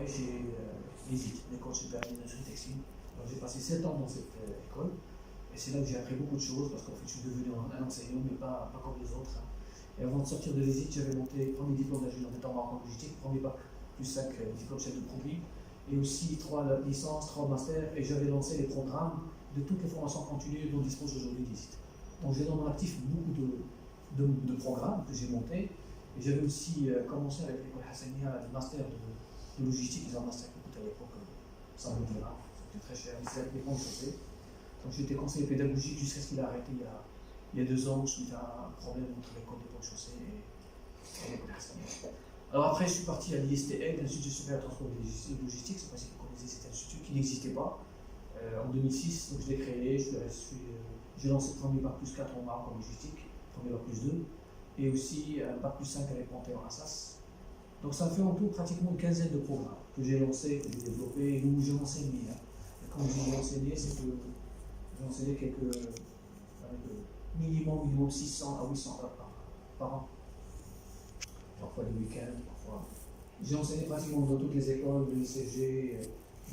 travaillé chez l'ESIT, l'École supérieure d'industrie textile. Donc j'ai passé 7 ans dans cette école. Et c'est là que j'ai appris beaucoup de choses, parce qu'en fait je suis devenu un enseignant, mais pas comme les autres. Hein. Et avant de sortir de l'ESIT, j'avais monté le premier diplôme d'ingénieur d'état en logistique, premier bac plus 5 diplôme chef de produit, et aussi 3 licences, 3 masters, et j'avais lancé les programmes de toutes les formations continues dont dispose aujourd'hui l'ESIT. Donc j'ai dans mon actif beaucoup de programmes que j'ai montés, et j'avais aussi commencé avec l'école Hassania, le master de logistique, les master qui coûtaient à l'époque 100 000 dirhams, c'était très cher, mais c'était des ponts chaussés. Donc j'étais conseiller pédagogique jusqu'à ce qu'il a arrêté il y a 2 ans suite à un problème entre l'école des ponts chaussés et l'école Hassania. Alors après, je suis parti à l'ISTL, l'Institut supérieur de transport et logistique, c'est pas si vous connaissez cet institut qui n'existait pas en 2006, donc je l'ai créé, j'ai lancé le premier bac plus 4 en Maroc en logistique, premier bac plus 2, et aussi un bac plus 5 avec Panthéon Assas. Donc ça fait en tout pratiquement une quinzaine de programmes que j'ai lancés, que j'ai développés, et où j'ai enseigné. Hein. Et quand je dis enseigné, c'est que j'ai enseigné minimum 600 à 800 heures par an. Parfois les week-ends, parfois. J'ai enseigné pratiquement dans toutes les écoles de l'ICG,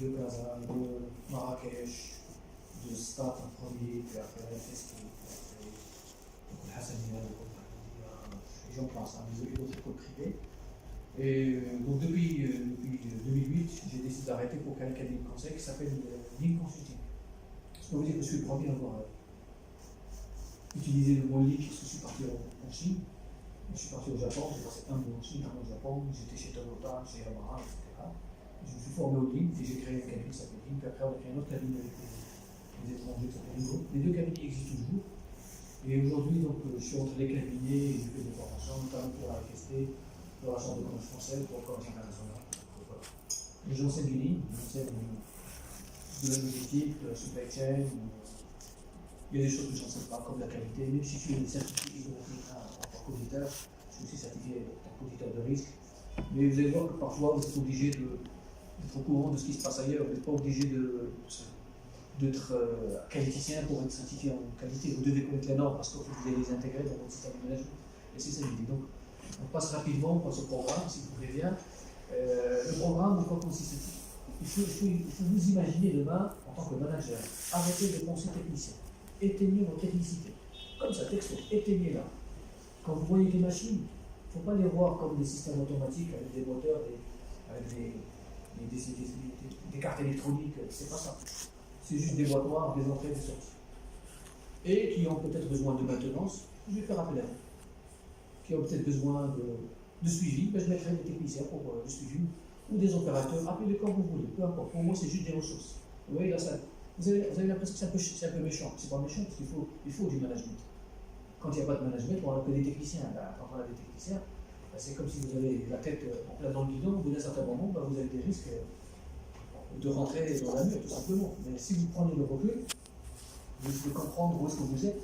de Casa, de Marrakech, de Stade en premier, puis après la FSK, puis après le Hassania, et j'en passe, hein, d'autres écoles privées. Et donc depuis 2008, j'ai décidé d'arrêter pour créer un cabinet de conseil qui s'appelle Lean Consulting. Je peux vous dire que je suis le premier à avoir utilisé le mot Lean parce que je suis parti en Chine. Je suis parti au Japon, j'ai passé un mois en Chine, un mois au Japon, j'étais chez Toyota, chez Yamaha, etc. Je me suis formé au Lean et j'ai créé un cabinet qui s'appelle Lean, puis après on a créé un autre cabinet avec les étrangers qui s'appelle Lego. Les 2 cabinets existent toujours. Et aujourd'hui, donc, je suis entre les cabinets et je fais des formations, notamment pour la FST, pour la Chambre de commerce française, pour le commerce international. Voilà. J'enseigne du Lean, j'enseigne de la logistique, de la supply chain. Il y a des choses que je n'enseigne pas, comme la qualité, même si je suis certifié ISO en tant qu'auditeur, je suis aussi certifié en tant qu'auditeur de risque. Mais vous allez voir que parfois vous êtes obligé d'être au courant de ce qui se passe ailleurs, vous n'êtes pas obligé d'être qualiticien pour être certifié en qualité. Vous devez connaître les normes parce que vous devez les intégrer dans votre système de management. Et c'est ça l'idée. Donc, on passe rapidement par ce programme, si vous voulez bien. Le programme, en quoi consiste-t-il ? Il faut vous imaginer demain, en tant que manager, arrêtez de penser technicien. Éteignez votre technicité. Comme ça, texto, éteignez-la. Quand vous voyez des machines, il ne faut pas les voir comme des systèmes automatiques avec des moteurs, avec des cartes électroniques, c'est pas ça. C'est juste des boîtes noires, des entrées, des sorties. Et qui ont peut-être besoin de maintenance, je vais faire appel à eux. Qui ont peut-être besoin de suivi, ben je mettrai des techniciens pour le suivi, ou des opérateurs, appelez-les comme vous voulez, peu importe. Pour moi, c'est juste des ressources. Vous voyez, là, vous avez l'impression que c'est un peu méchant. C'est pas méchant parce qu'il faut du management. Quand il n'y a pas de management, on n'a que des techniciens. Quand on a des techniciens, c'est comme si vous avez la tête en plein dans le guidon, au bout d'un certain moment, vous avez des risques de rentrer dans la mur, tout simplement. Mais si vous prenez le recul, vous devez comprendre où est-ce que vous êtes,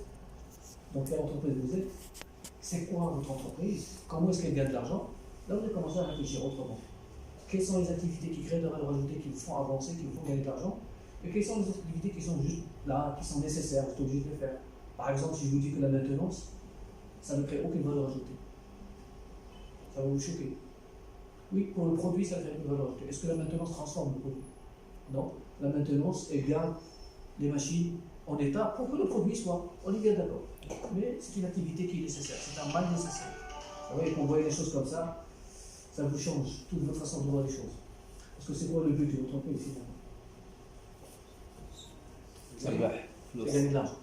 dans quelle entreprise vous êtes, c'est quoi votre entreprise, comment est-ce qu'elle gagne de l'argent. Là, vous allez commencer à réfléchir autrement. Quelles sont les activités qui créent de la valeur ajoutée, qui vous font avancer, qui vous font gagner de l'argent, et quelles sont les activités qui sont juste là, qui sont nécessaires, vous êtes obligé de les faire. Par exemple, si je vous dis que la maintenance, ça ne crée aucune valeur ajoutée. Ça va vous choquer. Oui, pour le produit, ça crée une valeur ajoutée. Est-ce que la maintenance transforme le produit? Non. La maintenance, elle garde les machines en état pour que le produit soit. On est bien d'accord. Mais c'est une activité qui est nécessaire. C'est un mal nécessaire. Vous voyez, quand vous voyez les choses comme ça vous change toute votre façon de voir les choses. Parce que c'est quoi le but de votre entreprise finalement? C'est gagner de l'argent.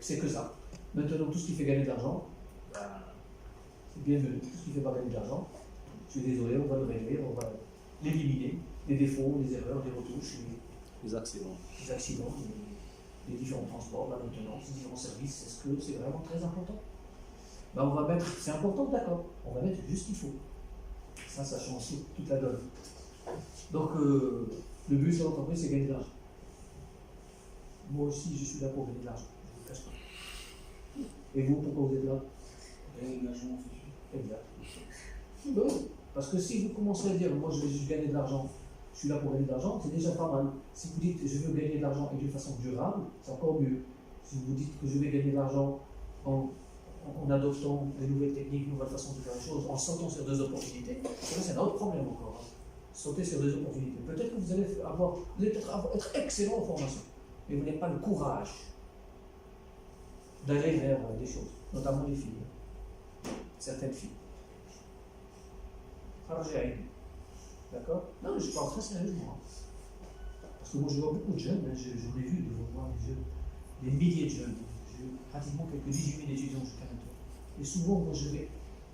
C'est que ça. Maintenant, tout ce qui fait gagner de l'argent, c'est bienvenu. Tout ce qui ne fait pas gagner de l'argent, je suis désolé, on va le régler, on va l'éliminer. Les défauts, les erreurs, les retouches, les accidents, les différents transports, la maintenance, les différents services. Est-ce que c'est vraiment très important? Ben on va mettre, c'est important, d'accord, on va mettre juste ce qu'il faut. Ça change toute la donne. Donc, le but de l'entreprise, c'est gagner de l'argent. Moi aussi, je suis là pour gagner de l'argent, je ne vous cache pas. Et vous, pourquoi vous êtes là? gagner de l'argent, en fait. Exact. Ben, parce que si vous commencez à dire, moi je vais juste gagner de l'argent, je suis là pour gagner de l'argent, c'est déjà pas mal. Si vous dites, je veux gagner de l'argent et d'une façon durable, c'est encore mieux. Si vous dites que je vais gagner de l'argent en en adoptant des nouvelles techniques, de nouvelles façons de faire les choses, en sautant sur des opportunités, ça c'est un autre problème encore. Hein. Sauter sur des opportunités. Peut-être que vous allez peut-être être excellent en formation, mais vous n'avez pas le courage d'aller vers des choses, notamment les filles. Certaines filles. D'accord? Non, mais je parle très sérieusement. Parce que moi je vois beaucoup de jeunes, j'en ai vu de voir des jeunes, des milliers de jeunes. J'ai pratiquement quelques 18 000 étudiants jusqu'à maintenant. Et souvent, moi je vais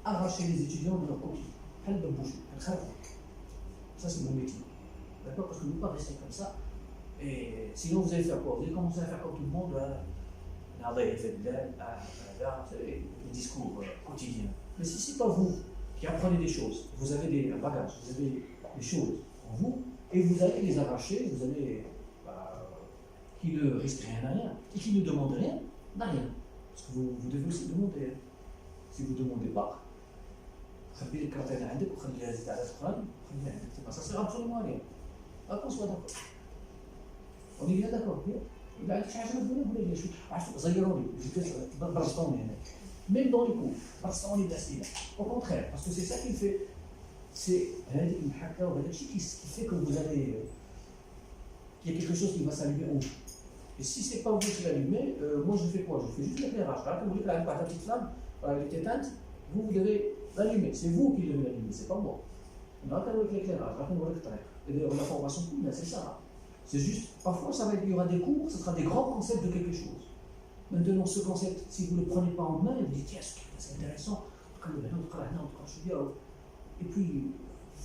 arracher les étudiants de leur coquille. Elle va bouger, elle travaille. Ça c'est mon métier. D'accord? Parce que vous ne pouvez pas rester comme ça. Et sinon vous allez faire quoi? Vous allez commencer à faire comme tout le monde. Le discours quotidien. Mais si ce n'est pas vous qui apprenez des choses, vous avez des bagages, vous avez des choses en vous, et vous allez les arracher, vous allez, qui ne risquent rien à rien, et qui ne demandent rien, n'a rien. Parce que vous devez aussi demander. Si vous ne demandez pas, ça sert absolument à rien. Qu'on soit d'accord. On est bien d'accord. Même dans les cours, au contraire, parce que c'est ça qui fait, c'est qui fait que vous allez, qu'il y a quelque chose qui va s'allumer en vous. Et si c'est pas vous qui l'allumez, moi je fais quoi? Je fais juste l'éclairage. Quand vous voulez que la petite flamme, elle est éteinte, vous devez l'allumer. C'est vous qui devez l'allumer, c'est pas moi. On va avec l'éclairage, et d'ailleurs la formation cool, c'est ça. C'est juste, parfois il y aura des cours, ce sera des grands concepts de quelque chose. Maintenant, ce concept, si vous ne le prenez pas en main, vous dites, tiens, c'est intéressant, et puis,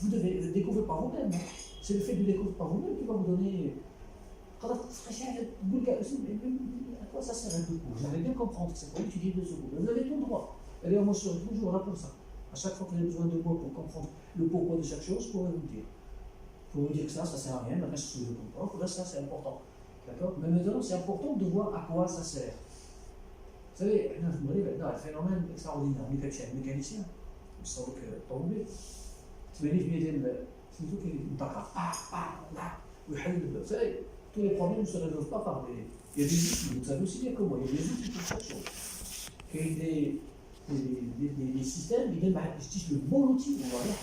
vous devez le découvrir par vous-même. Hein. C'est le fait de le découvrir par vous-même qui va vous donner. À quoi ça sert un peu de cours? Vous allez bien comprendre que c'est pour étudier 2 secondes. Vous avez tout le droit. D'ailleurs, moi, je serai toujours là pour ça. À chaque fois que vous avez besoin de moi pour comprendre le pourquoi de chaque chose, je pourrais vous le dire. Je pourrais vous dire que ça sert à rien, mais reste ce que je comprends. Là, ça, c'est important. D'accord? Mais maintenant, c'est important de voir à quoi ça sert. Vous savez, un phénomène extraordinaire, un mécanicien, il me semble que tombé. Vous savez, tous les problèmes ne se résolvent pas par des. Il y a des outils, vous savez aussi bien que moi, il y a des outils pour chaque chose. Il y a des systèmes, ils disent le bon outil, on va rien.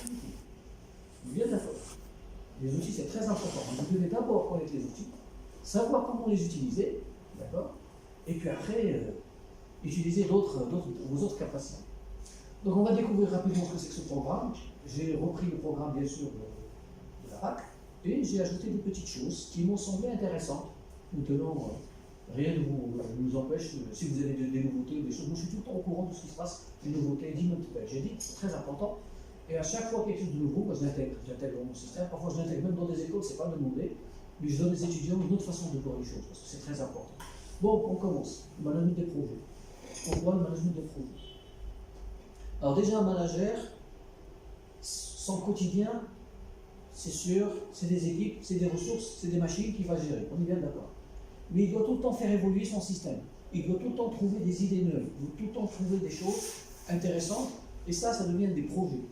Bien d'accord. Les outils, c'est très important. Vous devez d'abord connaître les outils, savoir comment les utiliser, d'accord? Et puis après, utiliser vos autres capacités. Donc on va découvrir rapidement ce que c'est que ce programme. J'ai repris le programme, bien sûr, de la PAC, et j'ai ajouté des petites choses qui m'ont semblé intéressantes. Maintenant, rien ne nous empêche, si vous avez des nouveautés, des choses, moi je suis tout le temps au courant de ce qui se passe, des nouveautés, j'ai dit, c'est très important. Et à chaque fois quelque chose de nouveau, moi je l'intègre dans mon système. Parfois je l'intègre même dans des écoles, c'est pas demandé, mais je donne aux étudiants une autre façon de voir les choses, parce que c'est très important. Bon, on commence. Le management des projets. On voit le management des projets. Alors déjà, un manager, son quotidien, c'est sûr, c'est des équipes, c'est des ressources, c'est des machines qu'il va gérer. On est bien d'accord. Mais il doit tout le temps faire évoluer son système. Il doit tout le temps trouver des idées neuves. Il doit tout le temps trouver des choses intéressantes. Et ça devient des projets.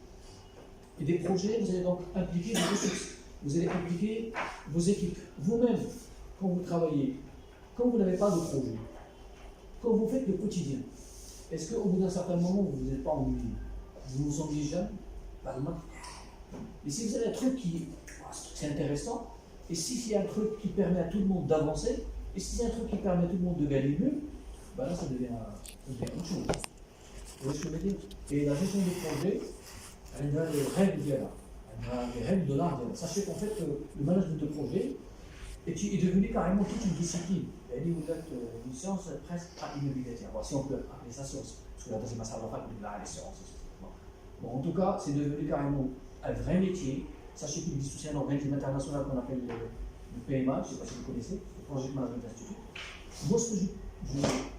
Et des projets, vous allez donc impliquer des ressources. Vous allez impliquer vos équipes. Vous-même, quand vous travaillez, quand vous n'avez pas de projet, quand vous faites le quotidien, est-ce qu'au bout d'un certain moment, vous n'êtes pas ennuyé? Vous vous ennuyez jamais? Pas de mal. Et si vous avez un truc qui c'est intéressant, et si y a un truc qui permet à tout le monde d'avancer, et si c'est un truc qui permet à tout le monde de gagner mieux, ben là ça devient autre chose. Vous voyez ce que je veux dire? Et la gestion des projets, elle a les règles d'IA. Elle a les règles de l'art d'IA. Sachez qu'en fait, le management de projet est devenu carrément toute une discipline. Elle est une science presque immobilière. Bon, si on peut appeler ça science, parce que la deuxième master de la fac, on dit là, les sciences. Bon, en tout cas, c'est devenu carrément un vrai métier. Sachez qu'il existe aussi un organisme international qu'on appelle le PMA, je ne sais pas si vous connaissez, le Project Management Institute. Moi,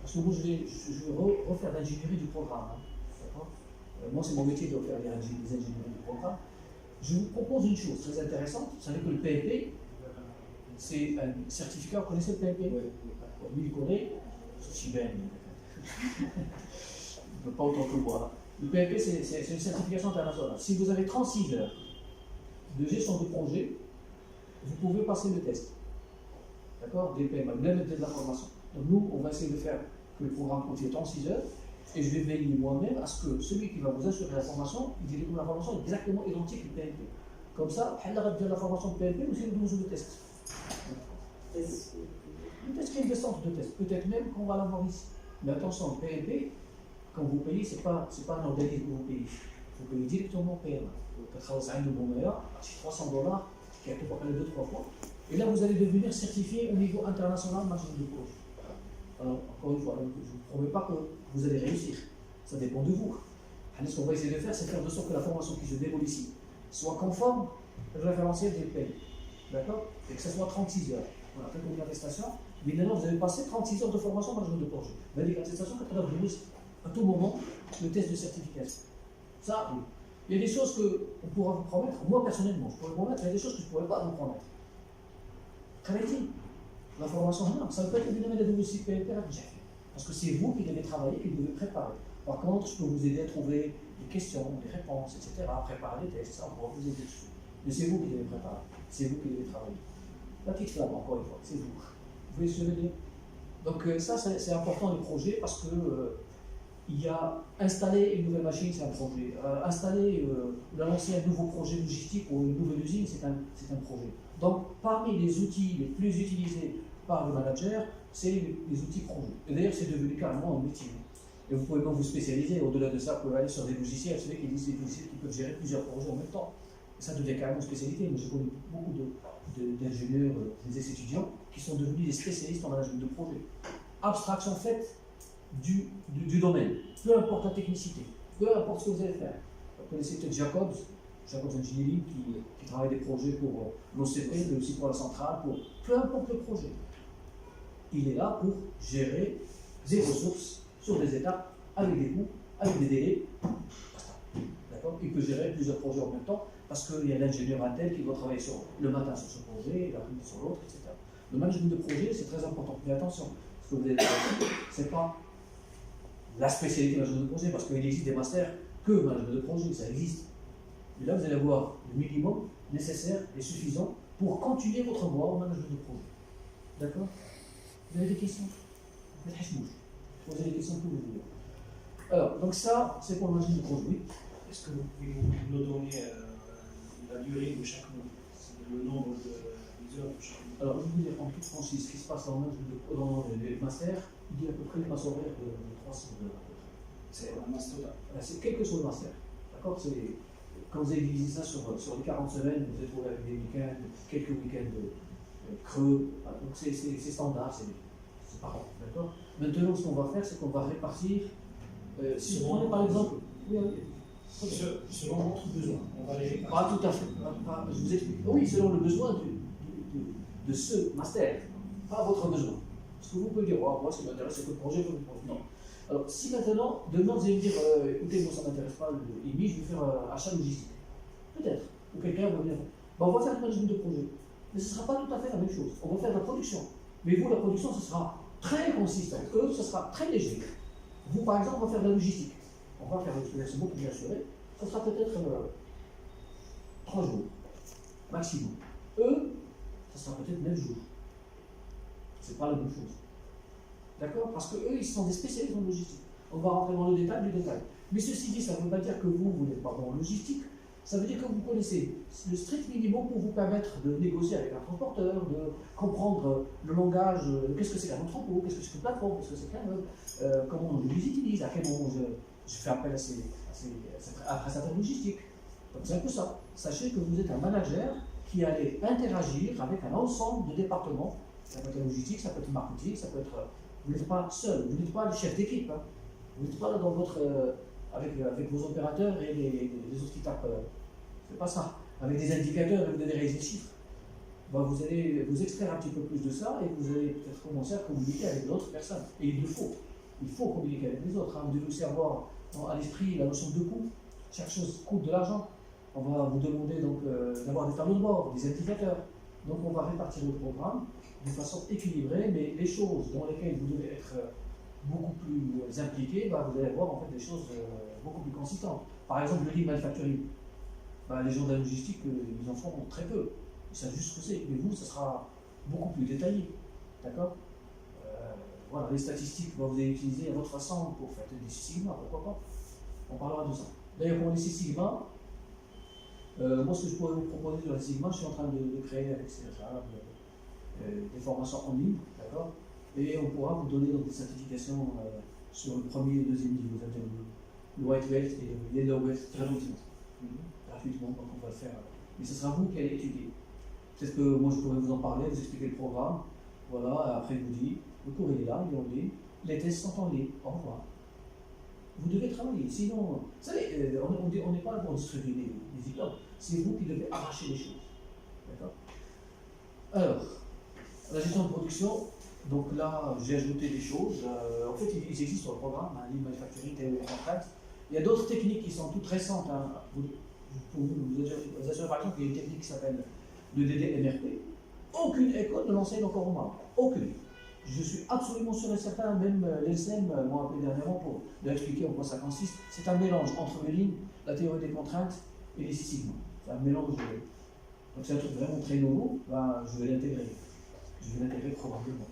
parce que moi, je vais refaire l'ingénierie du programme. Hein, moi, c'est mon métier de faire les ingénieries du programme. Je vous propose une chose très intéressante. Vous savez que le PMP, c'est un certificat. Vous connaissez le PMP? Oui. Lui, il connaît. C'est bien. Pas autant que moi. Le PMP, c'est une certification internationale. Si vous avez 36 heures de gestion de projet, vous pouvez passer le test. D'accord? Des PMA, même de la formation. Donc nous, on va essayer de faire que le programme contient 36 heures. Et je vais veiller moi-même à ce que celui qui va vous assurer la formation, il délivre la formation exactement identique au PNP. Comme ça, elle a déjà la formation de PNP, mais c'est le test. Le test qui est une descente de test, peut-être même qu'on va l'avoir ici. Mais attention, le PNP, quand vous payez, ce n'est pas un organisme que vous payez. Vous payez directement au PMA. Vous travaillez de bon meilleur, c'est $300, qui a été pour 2-3 fois. Et là, vous allez devenir certifié au niveau international manager de projet. Alors, encore une fois, je ne vous promets pas que vous allez réussir. Ça dépend de vous. Ce qu'on va essayer de faire, c'est faire de sorte que la formation qui se déroule ici soit conforme au référentiel des pays. D'accord? Et que ce soit 36 heures. Voilà, faites une attestation. Mais maintenant, vous avez passé 36 heures de formation en management de projet. Vous avez une attestation que vous à tout moment le test de certification. Ça, oui. Il y a des choses qu'on pourra vous promettre. Moi, personnellement, je pourrais vous promettre. Il y a des choses que je ne pourrais pas vous promettre. Créative. La formation, non, ça ne peut être évidemment de aussi PNP parce que c'est vous qui devez travailler, qui devez préparer. Par contre, je peux vous aider à trouver des questions, des réponses, etc., à préparer des tests, ça, on va vous aider dessus. Mais c'est vous qui devez préparer, c'est vous qui devez travailler. La petite flamme, encore une fois, c'est vous. Vous voyez ce que je veux dire? Donc ça, c'est important le projet parce que il y a installer une nouvelle machine, c'est un projet. Lancer un nouveau projet logistique ou une nouvelle usine, c'est un projet. Donc, parmi les outils les plus utilisés par le manager, c'est les outils projet. Et d'ailleurs, c'est devenu carrément un métier. Et vous pouvez même vous spécialiser. Au-delà de ça, vous pouvez aller sur des logiciels. Vous savez qu'il y a des logiciels qui peuvent gérer plusieurs projets en même temps. Et ça devient carrément une spécialité. Moi, j'ai connu beaucoup d'ingénieurs, des étudiants, qui sont devenus des spécialistes en management de projet. Abstraction faite du domaine, peu importe la technicité, peu importe ce que vous allez faire. Vous connaissez peut-être Jacobs Engineering qui travaille des projets pour l'OCP, mais aussi pour la centrale, peu importe le projet. Il est là pour gérer des ressources sur des étapes, avec des coûts, avec des délais. D'accord? Il peut gérer plusieurs projets en même temps parce qu'il y a l'ingénieur à tel qui doit travailler le matin sur ce projet, l'après-midi sur l'autre, etc. Le management de projet, c'est très important. Mais attention, ce que vous avez dit, ce n'est pas la spécialité management de projet, parce qu'il existe des masters que management de projet, ça existe. Mais là, vous allez avoir le minimum nécessaire et suffisant pour continuer votre voie au management de projet. D'accord? Vous avez des questions? Posez des questions que vous voulez. Alors, donc ça, c'est pour le management de projet. Oui. Est-ce que vous pouvez nous donner la durée de chaque module, le nombre d'heures de chaque module? Alors, je vais vous dire en toute franchise ce qui se passe dans les masters. Il dit à peu près une masse horaire de 300 heures. C'est un master. C'est quel que soit le master. D'accord? Quand vous avez divisé ça sur les 40 semaines, vous êtes trouvé avec des week-ends, quelques week-ends creux. Donc c'est standard, c'est pas grave. D'accord? Maintenant, ce qu'on va faire, c'est qu'on va répartir. Si vous prenez par exemple. Selon votre besoin, on va les répartir. Pas tout à fait. Je vous explique. Oui, selon le besoin de ce master, pas votre besoin. Parce que vous pouvez dire, oh, moi, ce qui m'intéresse, c'est que le projet, non. Alors, si maintenant, demain, vous allez me dire, écoutez, moi, ça ne m'intéresse pas, le IMI, je vais faire achat logistique. Peut-être. Ou quelqu'un va venir. Ben, on va faire le management de projet. Mais ce ne sera pas tout à fait la même chose. On va faire de la production. Mais vous, la production, ce sera très consistant. Eux, ce sera très léger. Vous, par exemple, on va faire de la logistique. On va faire c'est beaucoup plus assuré. Ce sera peut-être 3 jours, maximum. Eux, ce sera peut-être 9 jours. C'est pas la même chose. D'accord? Parce qu'eux, ils sont des spécialistes en logistique. On va rentrer dans le détail du détail. Mais ceci dit, ça ne veut pas dire que vous n'êtes pas bon en logistique. Ça veut dire que vous connaissez le strict minimum pour vous permettre de négocier avec un transporteur, de comprendre le langage, qu'est-ce que c'est qu'un entrepôt, qu'est-ce que c'est qu'une plateforme, qu'est-ce que c'est qu'un comment on les utilise, à quel moment je fais appel à ces prestataires logistiques. Donc c'est un peu ça. Sachez que vous êtes un manager qui allait interagir avec un ensemble de départements. Ça peut être logistique, ça peut être marketing, ça peut être. Vous n'êtes pas seul, vous n'êtes pas le chef d'équipe. Hein. Vous n'êtes pas là dans votre. Avec vos opérateurs et les autres qui tapent. C'est pas ça. Avec des indicateurs et vous donnez des chiffres. Ben, vous allez vous extraire un petit peu plus de ça et vous allez peut-être commencer à communiquer avec d'autres personnes. Et il le faut. Il faut communiquer avec les autres. Hein. Vous devez aussi avoir à l'esprit la notion de coût. Chaque chose coûte de l'argent. On va vous demander donc d'avoir des tableaux de bord, des indicateurs. Donc on va répartir le programme de façon équilibrée, mais les choses dans lesquelles vous devez être beaucoup plus impliqué, bah, vous allez avoir en fait des choses beaucoup plus consistantes. Par exemple, le lean manufacturing. Bah, les gens de la logistique, ils en font très peu. Ils savent juste ce que c'est. Mais vous, ça sera beaucoup plus détaillé. D'accord? voilà, les statistiques que vous allez utiliser à votre façon pour faire des Six Sigma, pourquoi pas. On parlera de ça. D'ailleurs, pour les Six Sigma, moi, ce que je pourrais vous proposer sur les Six Sigma, je suis en train de créer avec CSA des formations en ligne, d'accord. Et on pourra vous donner donc, des certifications sur le premier et le deuxième niveau, c'est-à-dire le White Belt et le Yellow Belt gratuitement. Gratuitement, donc on va le faire. Mais ce sera vous qui allez étudier. Peut-être que moi je pourrais vous en parler, vous expliquer le programme. Voilà, après je vous dis, le cours il est là, il est en ligne, les tests sont en ligne, au revoir. Vous devez travailler, sinon, vous savez, on n'est pas là pour distribuer les diplômes, c'est vous qui devez arracher les choses. D'accord. Alors, la gestion de production, donc là j'ai ajouté des choses. En fait, ils existent sur le programme, Lean Manufacturing, théorie des contraintes. Il y a d'autres techniques qui sont toutes récentes. Hein. Pour vous assurer par exemple qu'il y a une technique qui s'appelle le DDMRP. Aucune école ne l'enseigne encore au Maroc. Aucune. Je suis absolument sûr et certain, même l'ESM m'a appelé dernièrement pour leur expliquer en quoi ça consiste. C'est un mélange entre le Lean, la théorie des contraintes et les Six Sigma. C'est un mélange. Donc c'est un truc vraiment très nouveau. Ben, je vais l'intégrer. Je vais l'intégrer probablement.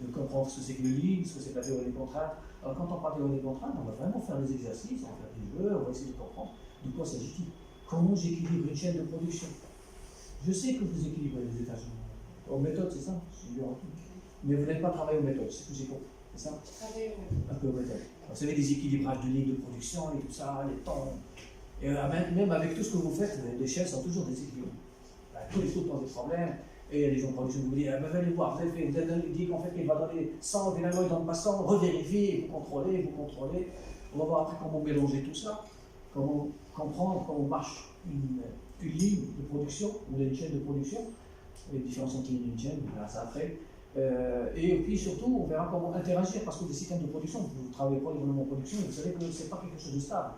De comprendre ce que c'est que le Lean, ce que c'est que la théorie des contraintes. Alors quand on parle de théorie des contraintes, on va vraiment faire des exercices, on va faire des jeux, on va essayer de comprendre de quoi s'agit-il. Comment j'équilibre une chaîne de production. Je sais que vous équilibrez les étages. En méthode, c'est ça. Mais vous n'êtes pas travaillé aux méthodes, c'est ce que j'ai compris. C'est ça? Un peu aux méthodes. Vous savez, des équilibrages de lignes de production et tout ça, les temps. Et même avec tout ce que vous faites, les chaînes sont toujours déséquilibrées. Tous les autres ont des problèmes. Et les gens de production vous disent, vous allez voir, vous avez dit qu'en fait il va donner 100, finalement il donne pas 100, revérifiez, vous contrôlez. On va voir après comment mélanger tout ça, comment comprendre comment marche une ligne de production, ou une chaîne de production, les différences entre une chaîne, on verra ça après. Et puis surtout, on verra comment interagir, parce que les systèmes de production, vous ne travaillez pas énormément en production, et vous savez que ce n'est pas quelque chose de stable.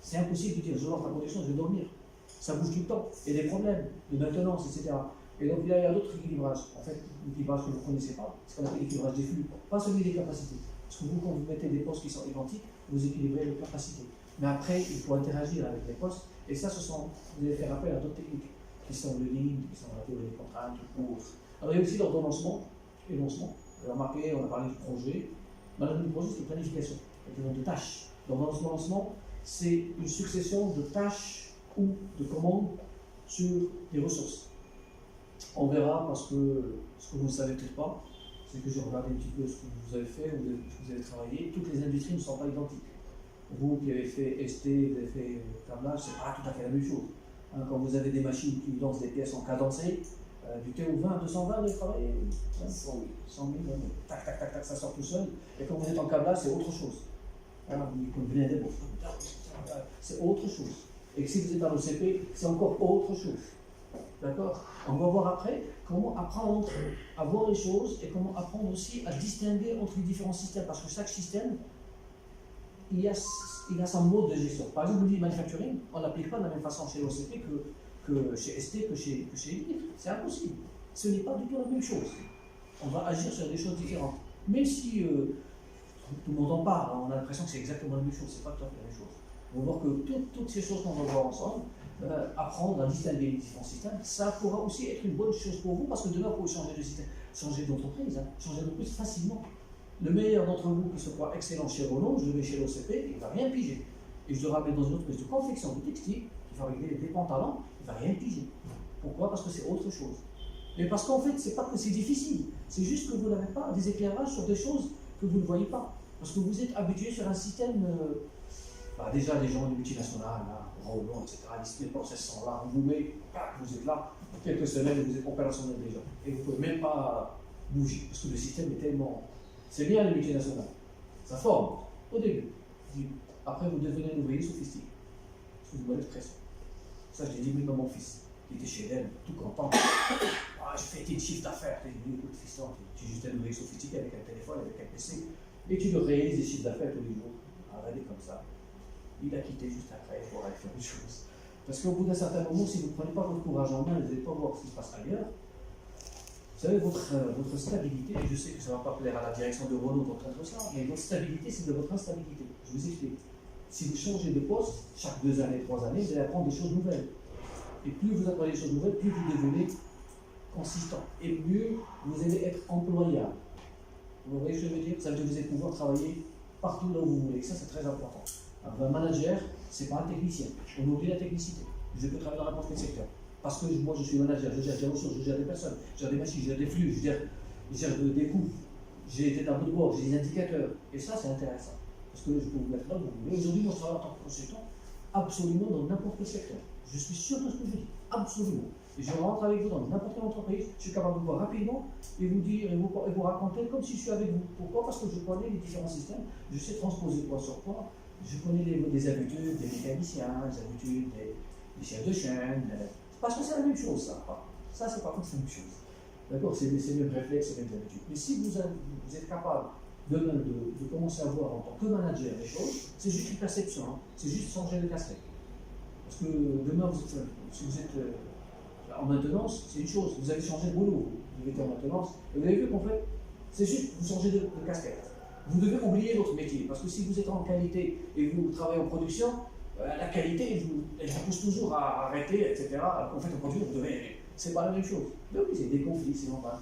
C'est impossible de dire, je lance la production, je vais dormir. Ça bouge tout le temps, il y a des problèmes de maintenance, etc. Et donc il y a d'autres équilibrages. En fait, l'équilibrage que vous ne connaissez pas, c'est ce qu'on appelle l'équilibrage des flux, pas celui des capacités. Parce que vous, quand vous mettez des postes qui sont identiques, vous équilibrez les capacités. Mais après, il faut interagir avec les postes, et ça, vous allez faire appel à d'autres techniques, qui sont le Lean, qui sont la théorie des contraintes, ou autres. Alors il y a aussi l'ordonnancement et lancement. Vous avez remarqué, on a parlé du projet. Maintenant, le projet, c'est planification, c'est de tâches. L'ordonnancement, lancement, c'est une succession de tâches ou de commandes sur des ressources. On verra, parce que ce que vous ne savez peut-être pas, c'est que j'ai regardé un petit peu ce que vous avez fait, ce que vous avez travaillé. Toutes les industries ne sont pas identiques. Vous qui avez fait ST, vous avez fait câblage, c'est pas tout à fait la même chose. Hein, quand vous avez des machines qui lancent des pièces en cadencé, du TO20 à 220, vous avez travaillé 100 000, tac, tac, tac, tac, ça sort tout seul. Et quand vous êtes en câblage, c'est autre chose. Hein, vous venez des c'est autre chose. Et si vous êtes en OCP, c'est encore autre chose. D'accord? On va voir après comment apprendre à voir les choses et comment apprendre aussi à distinguer entre les différents systèmes. Parce que chaque système, il a son mode de gestion. Par exemple, le manufacturing, on n'applique pas de la même façon chez l'OCP que chez ST, que chez Litre. C'est impossible. Ce n'est pas du tout la même chose. On va agir sur des choses différentes. Même si tout le monde en parle, on a l'impression que c'est exactement la même chose. C'est pas tout à fait la même chose. On va voir que toutes ces choses qu'on va voir ensemble, apprendre à distinguer les différents systèmes, ça pourra aussi être une bonne chose pour vous, parce que demain, vous pouvez changer de système, changer d'entreprise, changer d'entreprise facilement. Le meilleur d'entre vous qui se croit excellent chez Renault, je le mets chez l'OCP, il ne va rien piger. Et je le ramène dans une entreprise de confection de textile, qui fabrique des pantalons, il ne va rien piger. Pourquoi? Parce que c'est autre chose. Mais parce qu'en fait, c'est pas que c'est difficile, c'est juste que vous n'avez pas des éclairages sur des choses que vous ne voyez pas. Parce que vous êtes habitué sur un système, déjà des gens de multinationales, Renault, etc., les process sont là, on vous met, vous êtes là, quelques semaines, vous êtes opérationnel déjà. Et vous ne pouvez même pas bouger, parce que le système est tellement... C'est bien les multinationales, ça forme au début. Après, vous devenez un ouvrier sophistiqué. Excusez-moi l'expression. Ça, je l'ai dit même à mon fils, qui était chez elle, tout content. Je fais tes chiffres d'affaires. Je lui ai dit, écoute, fiston, tu es juste un ouvrier sophistiqué avec un téléphone, avec un PC, et tu le réalises des chiffres d'affaires tous les jours. Regardez comme ça. Il a quitté juste après pour aller faire autre chose. Parce qu'au bout d'un certain moment, si vous ne prenez pas votre courage en main, vous n'allez pas voir ce qui se passe ailleurs. Vous savez, votre stabilité, et je sais que ça ne va pas plaire à la direction de Renault d'entendre ça, mais votre stabilité, c'est de votre instabilité. Je vous explique. Si vous changez de poste, chaque 2 années, 3 années, vous allez apprendre des choses nouvelles. Et plus vous apprenez des choses nouvelles, plus vous devenez consistant. Et mieux vous allez être employable. Vous voyez ce que je veux dire? Ça veut dire que vous allez pouvoir travailler partout là où vous voulez. Ça, c'est très important. Alors, un manager, c'est pas un technicien. On oublie la technicité. Je peux travailler dans n'importe quel secteur. Parce que moi, je suis manager, je gère des ressources, je gère des personnes, je gère des machines, je gère des flux, je gère des coûts. J'ai des tableaux de bord, j'ai des indicateurs. Et ça, c'est intéressant. Parce que je peux vous mettre là où vous voulez. Aujourd'hui, moi, je travaille en tant que consultant absolument dans n'importe quel secteur. Je suis sûr de ce que je dis. Absolument. Et je rentre avec vous dans n'importe quelle entreprise, je suis capable de vous voir rapidement et vous dire et vous raconter comme si je suis avec vous. Pourquoi? Parce que je connais les différents systèmes, je sais transposer quoi sur quoi, je connais les habitudes des mécaniciens, les habitudes des chefs de chaîne. Parce que c'est la même chose, ça. Ça, c'est par contre la même chose. D'accord? C'est les mêmes réflexes, c'est les mêmes habitudes. Mais si vous êtes capable demain de commencer à voir en tant que manager les choses, c'est juste une perception, hein. C'est juste changer de casquette. Parce que demain, si vous êtes en maintenance, c'est une chose, vous avez changé de boulot, vous êtes en maintenance, et vous avez vu qu'en fait, c'est juste vous changez de casquette. Vous devez oublier votre métier, parce que si vous êtes en qualité et vous travaillez en production, la qualité, elle vous pousse toujours à arrêter, etc. Alors qu'en fait, en production, vous devez aimer. C'est pas la même chose. Mais oui, c'est des conflits, c'est normal.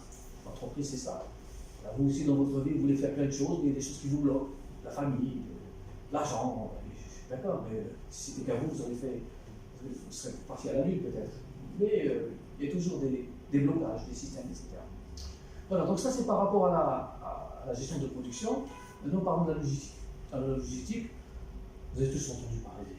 L'entreprise, c'est ça. Alors, vous aussi, dans votre vie, vous voulez faire plein de choses, mais il y a des choses qui vous bloquent. La famille, l'argent, d'accord, mais si c'était qu'à vous, vous serez parti à la lune peut-être. Mais il y a toujours des blocages, des systèmes, etc. Voilà, donc ça c'est par rapport à la gestion de production. Maintenant parlons de la logistique. Dans la logistique, vous avez tous entendu parler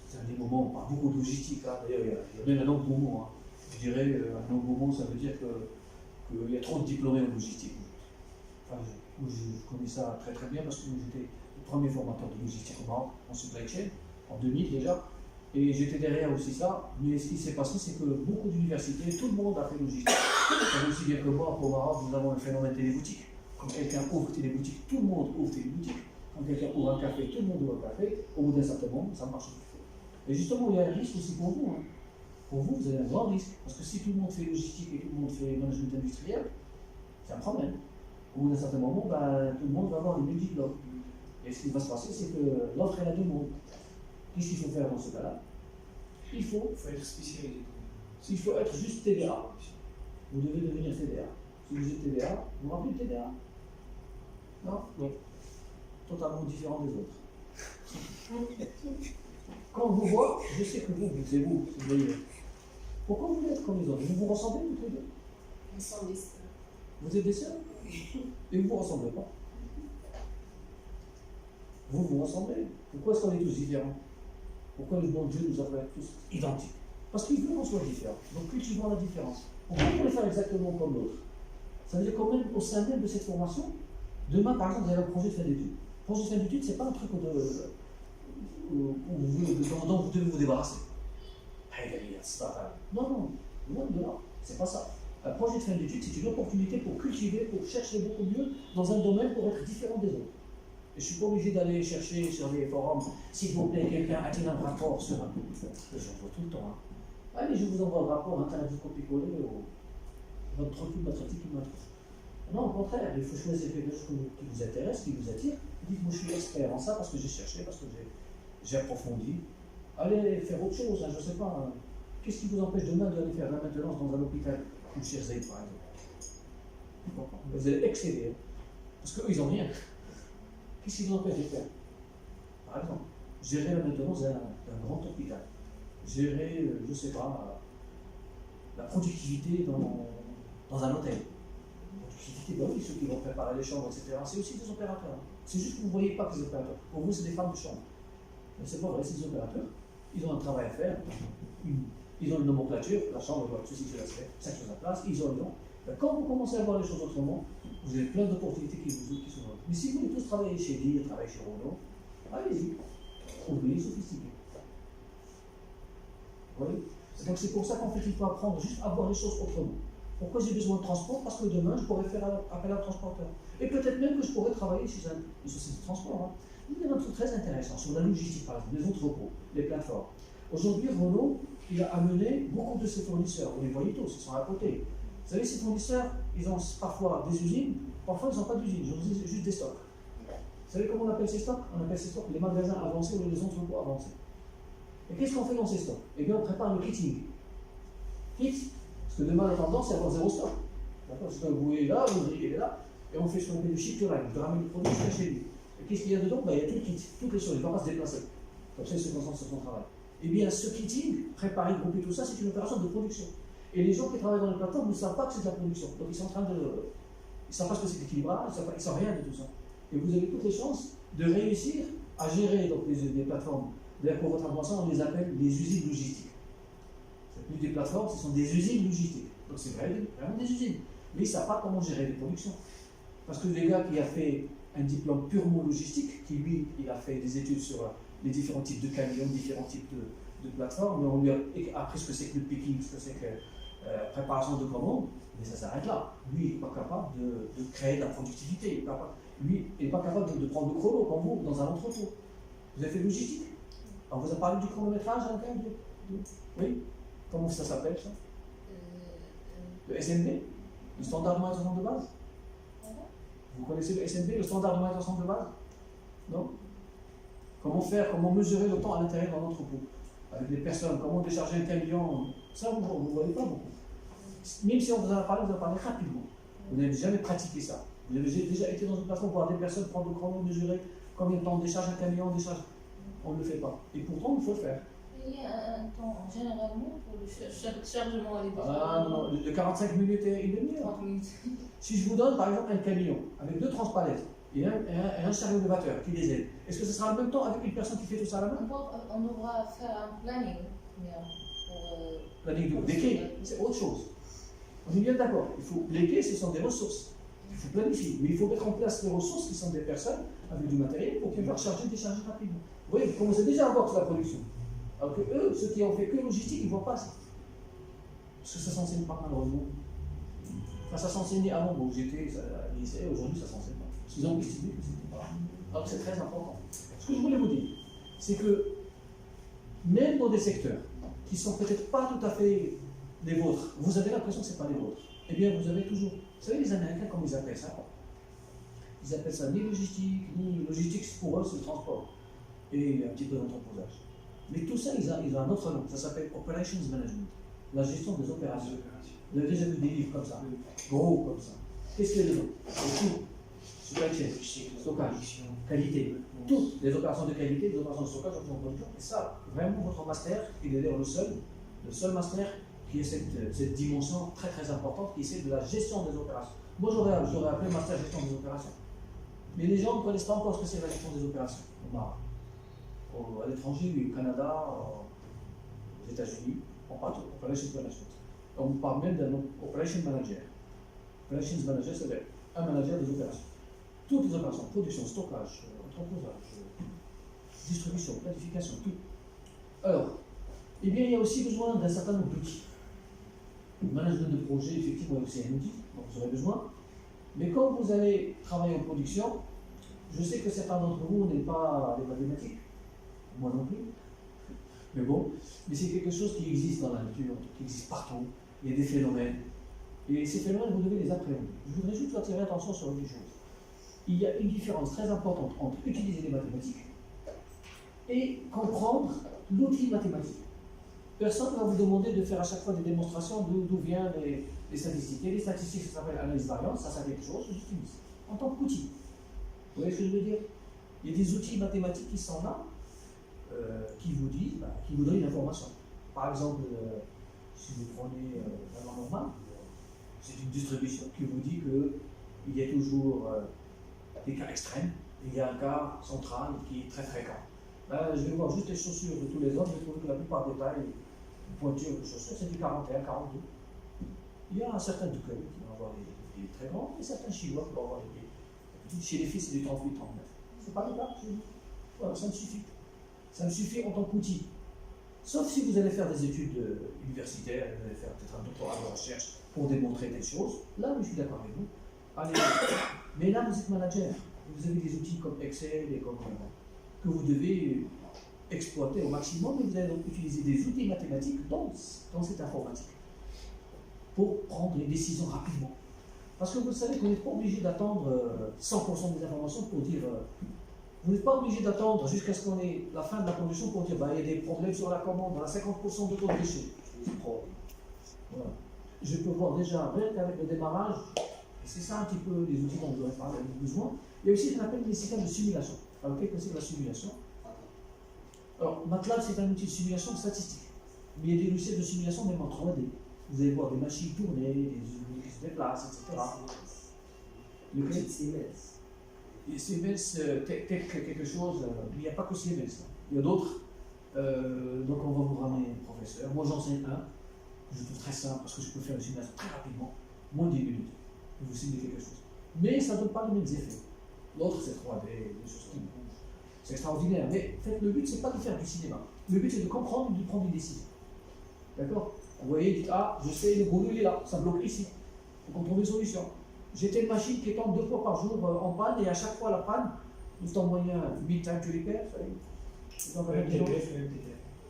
c'est un des moments où on parle beaucoup de logistique. Hein. D'ailleurs, il y a même un engouement. Hein. Je dirais un engouement, ça veut dire qu'il y a trop de diplômés en logistique. Enfin, je connais ça très très bien parce que j'étais le premier formateur de logistique au Maroc, en supply chain, en 2000 déjà. Et j'étais derrière aussi ça, mais ce qui s'est passé, c'est que beaucoup d'universités, tout le monde a fait logistique. Aussi bien que moi, au Maroc, nous avons le phénomène téléboutique. Quand quelqu'un ouvre téléboutique, tout le monde ouvre téléboutique. Quand quelqu'un ouvre un café, tout le monde ouvre un café. Au bout d'un certain moment, ça marche plus. Et justement, il y a un risque aussi pour vous. Hein. Pour vous, vous avez un grand risque. Parce que si tout le monde fait logistique et tout le monde fait management industriel, c'est un problème. Au bout d'un certain moment, tout le monde va avoir les mêmes diplômes. Et ce qui va se passer, c'est que l'offre et la demande. Qu'est-ce qu'il faut faire dans ce cas-là? Il faut être spécialisé. S'il faut être juste TDA, vous devez devenir TDA. Si vous êtes TDA, vous vous rappelez de TDA? Non? Non. Totalement différent des autres. Quand on vous voit, je sais que c'est vous, vous voyez. Pourquoi vous voulez être comme les autres? Vous vous ressemblez tous les deux? Ils sont des sœurs. Vous êtes des sœurs? Et vous ne vous ressemblez pas? Vous vous ressemblez? Pourquoi est-ce qu'on est tous différents? Pourquoi le bon Dieu nous a fait tous identiques? Parce qu'il veut qu'on soit différents. Donc cultivons la différence. On ne peut pas les faire exactement comme l'autre. Ça veut dire qu'au sein même de cette formation, demain par exemple vous avez un projet de fin d'études. Le projet de fin d'études, ce n'est pas un truc dont vous devez vous débarrasser. Non, loin de là, c'est pas ça. Un projet de fin d'études, c'est une opportunité pour cultiver, pour chercher beaucoup mieux dans un domaine pour être différent des autres. Et je ne suis pas obligé d'aller chercher sur les forums, s'il vous plaît, quelqu'un a-t-il un rapport sur un. J'en vois tout le temps. Hein. Allez, je vous envoie le rapport, Internet, vous copiez-coller, votre truc, votre article, votre. Non, au contraire, il faut choisir quelque chose qui vous intéresse, qui vous attire. Dites, moi je suis expert en ça parce que j'ai cherché, parce que j'ai approfondi. Allez faire autre chose, hein, je ne sais pas. Hein. Qu'est-ce qui vous empêche demain d'aller faire la maintenance dans un hôpital, comme chez Zayd par exemple? Vous allez exceller, hein. Parce qu'eux, ils n'ont rien. Qu'est-ce qui vous empêche de faire? Par exemple, gérer la maintenance d'un grand hôpital, gérer, je ne sais pas, la productivité dans un hôtel. Ben oui, ceux qui vont préparer les chambres, etc., c'est aussi des opérateurs. C'est juste que vous ne voyez pas que des opérateurs. Pour vous, c'est des femmes de chambre. Mais c'est pas vrai, c'est des opérateurs. Ils ont un travail à faire. Ils ont une nomenclature. La chambre doit ceci, cela se fait. Chaque chose à place. Ils ont le nom. Ben, quand vous commencez à voir les choses autrement, vous avez plein d'opportunités qui sont là. Mais si vous voulez tous travailler chez Dire, travailler chez Renault, allez-y. Trouvez sophistiqué. Vous voyez? Donc c'est pour ça qu'en fait, il faut apprendre juste à voir les choses autrement. Pourquoi j'ai besoin de transport? Parce que demain, je pourrais faire appel à un transporteur. Et peut-être même que je pourrais travailler chez une société de transport. Hein. Il y a un truc très intéressant sur la logistique, par exemple, les entrepôts, les plateformes. Aujourd'hui, Renault, il a amené beaucoup de ses fournisseurs. Vous les voyez tous, ils sont à côté. Vous savez, ces fournisseurs, ils ont parfois des usines, parfois ils n'ont pas d'usine, ils ont juste des stocks. Vous savez comment on appelle ces stocks? On appelle ces stocks les magasins avancés ou les entrepôts avancés. Et qu'est-ce qu'on fait dans ces stocks? Eh bien, on prépare le kitting. Kit. Parce que demain, la tendance, c'est avoir zéro stock. D'accord? Parce que vous voyez là, vous est là. et on fait ce qu'on appelle le ship to line, je ramène le produit jusqu'à chez lui. Et qu'est-ce qu'il y a dedans? Il y a tout le kit, toutes les choses, il ne va pas se déplacer. Comme ça, il se concentre sur son travail. Eh bien, ce kitting, préparer, grouper tout ça, c'est une opération de production. Et les gens qui travaillent dans les plateformes ne savent pas que c'est de la production. Donc ils sont en train de. Ils ne savent pas ce que c'est l'équilibrage, ils ne savent rien de tout ça. Et vous avez toutes les chances de réussir à gérer donc, les plateformes. D'ailleurs, pour votre information, on les appelle les usines logistiques. Ce n'est plus des plateformes, ce sont des usines logistiques. Donc c'est vraiment des usines. Mais ils ne savent pas comment gérer les productions. Parce que le gars qui a fait un diplôme purement logistique, qui lui, il a fait des études sur les différents types de camions, différents types de plateformes, mais on lui a appris ce que c'est que le picking, ce que c'est que préparation de commandes, mais ça s'arrête là. Lui, il n'est pas capable de créer de la productivité. Lui, il n'est pas capable de prendre le chrono comme vous dans un entrepôt. Vous avez fait logistique? On vous a parlé du chronométrage en cas de... Oui? Comment ça s'appelle ça? Le SMB? Le standard de manutention de base? Vous connaissez le SMB, le standard de manutention de base? Non? Comment mesurer le temps à l'intérieur d'un entrepôt? Avec les personnes, comment décharger un camion? Ça, vous ne voyez pas beaucoup. Même si on vous en a parlé rapidement. Vous n'avez jamais pratiqué ça. Vous avez déjà été dans une plateforme pour voir des personnes prendre le chrono, mesurer combien de temps on décharge un camion, on ne le fait pas. Et pourtant, il faut le faire. Il y a un temps généralement pour le chargement à l'époque. Ah non, de 45 minutes et une demi-heure. 30 minutes. Si je vous donne par exemple un camion avec 2 transpalettes et un chariot élévateur qui les aide, est-ce que ce sera en même temps avec une personne qui fait tout ça à la main? On devra faire un planning. Planning des quais, c'est autre chose. On est bien d'accord. Les quais, ce sont des ressources. Il faut planifier. Mais il faut mettre en place des ressources qui sont des personnes avec du matériel pour pouvoir charger et décharger rapidement. Vous voyez, vous commencez déjà à voir la production. Alors que eux, ceux qui ont fait que logistique, ils ne voient pas ça. Parce que ça ne s'enseigne pas malheureusement. Enfin, ça s'enseignait avant, donc j'étais à lycée, aujourd'hui ça ne s'enseigne pas. Parce qu'ils ont estimé que c'était pas. Alors c'est très important. Ce que je voulais vous dire, c'est que même dans des secteurs qui ne sont peut-être pas tout à fait les vôtres, vous avez l'impression que ce n'est pas les vôtres. Eh bien, vous avez toujours. Vous savez, les Américains, comment ils appellent ça? Ils appellent ça ni logistique, ni logistique, pour eux, c'est le transport. Et un petit peu d'entreposage. Mais tout ça, ils ont un autre nom. Ça s'appelle Operations Management. La gestion des opérations. Vous avez déjà vu des livres comme ça, gros comme ça. Qu'est-ce qu'il y a dedans? Tout. Supply chain, stockage, qualité. Toutes les opérations de qualité, les opérations de stockage, opérations de production. Et ça, vraiment, votre master, il est d'ailleurs le seul master qui a cette dimension très très importante, qui est de la gestion des opérations. Moi, j'aurais appelé master gestion des opérations. Mais les gens ne connaissent pas encore ce que c'est la gestion des opérations. À l'étranger, au Canada, aux États-Unis, on parle de Operations Management. On parle même d'un Operation Manager. Operations Manager, c'est un manager des opérations. Toutes les opérations, production, stockage, entreposage, distribution, planification, tout. Alors, eh bien, il y a aussi besoin d'un certain nombre d'outils. Le management de projet, effectivement, c'est un outil dont vous aurez besoin. Mais quand vous allez travailler en production, je sais que certains d'entre vous n'aiment pas les mathématiques, moi non plus. Mais bon, mais c'est quelque chose qui existe dans la nature, qui existe partout. Il y a des phénomènes. Et ces phénomènes, vous devez les appréhender. Je voudrais juste attirer l'attention sur une chose. Il y a une différence très importante entre utiliser les mathématiques et comprendre l'outil mathématique. Personne ne va vous demander de faire à chaque fois des démonstrations d'où viennent les statistiques. Il y a des statistiques, ça s'appelle analyse variance, ça quelque chose, j'utilise en tant qu'outil. Vous voyez ce que je veux dire? Il y a des outils mathématiques qui sont là, qui vous disent, qui vous donnent une information. Par exemple, si vous prenez la loi normale, c'est une distribution qui vous dit qu'il y a toujours des cas extrêmes, et il y a un cas central qui est très fréquent. Je vais voir juste les chaussures de tous les hommes, je vais trouver que la plupart des tailles, pointures de chaussures, c'est du 41, 42. Il y a un certain Duquel qui va avoir des très grands, et certains Chinois qui vont avoir des petits. Chez les filles, c'est du 38, 39. C'est pas le cas chez nous. Voilà, ça me suffit. Ça me suffit en tant qu'outil. Sauf si vous allez faire des études universitaires, vous allez faire peut-être un doctorat de recherche pour démontrer des choses. Là, je suis d'accord avec vous. Allez, mais là, vous êtes manager. Vous avez des outils comme Excel et comme que vous devez exploiter au maximum, et vous allez donc utiliser des outils mathématiques dans cette informatique pour prendre les décisions rapidement. Parce que vous savez qu'on n'est pas obligé d'attendre 100% des informations pour dire. Vous n'êtes pas obligé d'attendre jusqu'à ce qu'on ait la fin de la production pour dire il y a des problèmes sur la commande, on a 50% de taux de déchets. Voilà. Je peux voir déjà, rien qu'avec le démarrage, Et c'est ça un petit peu les outils dont vous aurez parlé, besoin. Il y a aussi ce qu'on appelle les systèmes de simulation. Alors, qu'est-ce que c'est que la simulation? Alors, MATLAB, c'est un outil de simulation statistique. Mais il y a des logiciels de simulation même en 3D. Vous allez voir des machines tourner, des ouvriers qui se déplacent, etc. Le Siemens, quelque chose, mais il n'y a pas que Siemens. Il y a d'autres. Donc on va vous ramener un professeur. Moi j'enseigne un. Je trouve très simple parce que je peux faire une simulation très rapidement, moins de 10 minutes. Et vous simuler quelque chose. Mais ça ne donne pas les mêmes effets. L'autre c'est 3D, des choses qui bougent. C'est extraordinaire. Mais en fait, le but c'est pas de faire du cinéma. Le but c'est de comprendre et de prendre une décision. D'accord? Vous voyez, dites, ah, je sais, le gros il est là, ça bloque ici. Il faut qu'on trouve une solution. J'ai telle machine qui tombe 2 fois par jour en panne, et à chaque fois la panne, nous en moyen 1000 times to repair.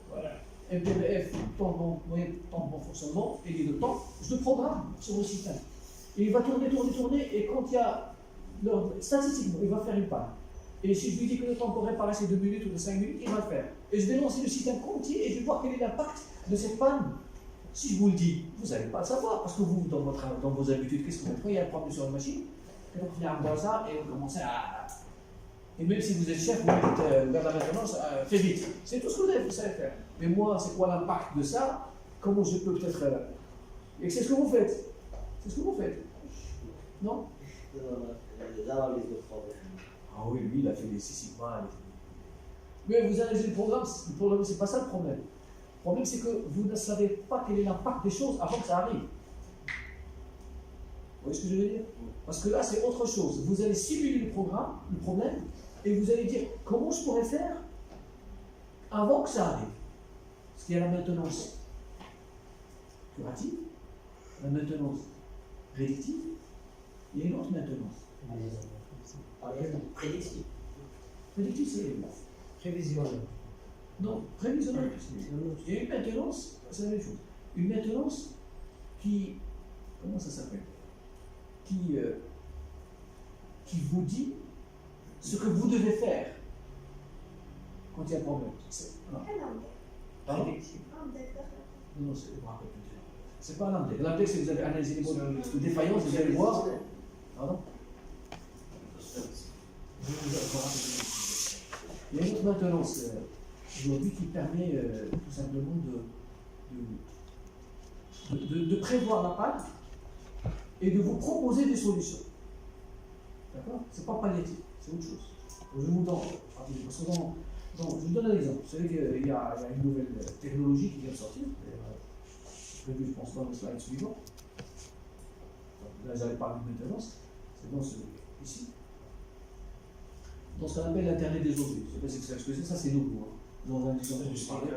Voilà. MPBF, temps de bon fonctionnement, et les deux temps, je le programme sur le système. Et il va tourner, et quand il y a, statistiquement, il va faire une panne. Et si je lui dis que le temps pour réparer c'est 2 minutes ou de 5 minutes, il va le faire. Et je vais lancer le système entier et je vais voir quel est l'impact de cette panne. Si je vous le dis, vous n'allez pas le savoir, parce que vous, dans vos habitudes, qu'est-ce que vous faites? Quand il y a un problème sur une machine, on regarde dans ça et on commence à... Et même si vous êtes chef, vous dites vers la maintenance, fais vite. C'est tout ce que vous savez faire. Mais moi, c'est quoi l'impact de ça? Comment je peux peut-être... Et c'est ce que vous faites. C'est ce que vous faites. Non? L'analyse de problème. Ah oui, lui, il a fait des Six Sigma. Mais vous analysez le programme, c'est pas ça le problème. Le problème, c'est que vous ne savez pas quel est l'impact des choses avant que ça arrive. Vous voyez ce que je veux dire? Parce que là, c'est autre chose. Vous allez simuler le problème, et vous allez dire comment je pourrais faire avant que ça arrive. Parce qu'il y a la maintenance curative, la maintenance prédictive, il y a une autre maintenance. Prédictif. Prédictive, c'est Prévisionnel. non, prévisionnel. Il y a une maintenance, c'est la même chose. Une maintenance qui, comment ça s'appelle? Qui vous dit ce que vous devez faire quand il y a un problème. Pardon? Non, c'est je me rappelle plus. C'est pas l'AMDEC. L'AMDEC, c'est que vous avez analysé les bonnes défaillances, vous allez voir. Pardon? Il y a une autre maintenance aujourd'hui qui permet tout simplement de prévoir la panne et de vous proposer des solutions. D'accord? C'est pas palliatif, c'est autre chose. Donc, je vous donne rapidement. Parce que je vous donne un exemple. Vous savez qu'il y a une nouvelle technologie qui vient de sortir. Prévu, je pense, dans le slide suivant. Là, j'avais parlé de maintenance. C'est dans ici. Dans ce qu'on appelle l'Internet des objets. Je ne sais pas ce que c'est, ça c'est nouveau. Dans un exemple que je parlais.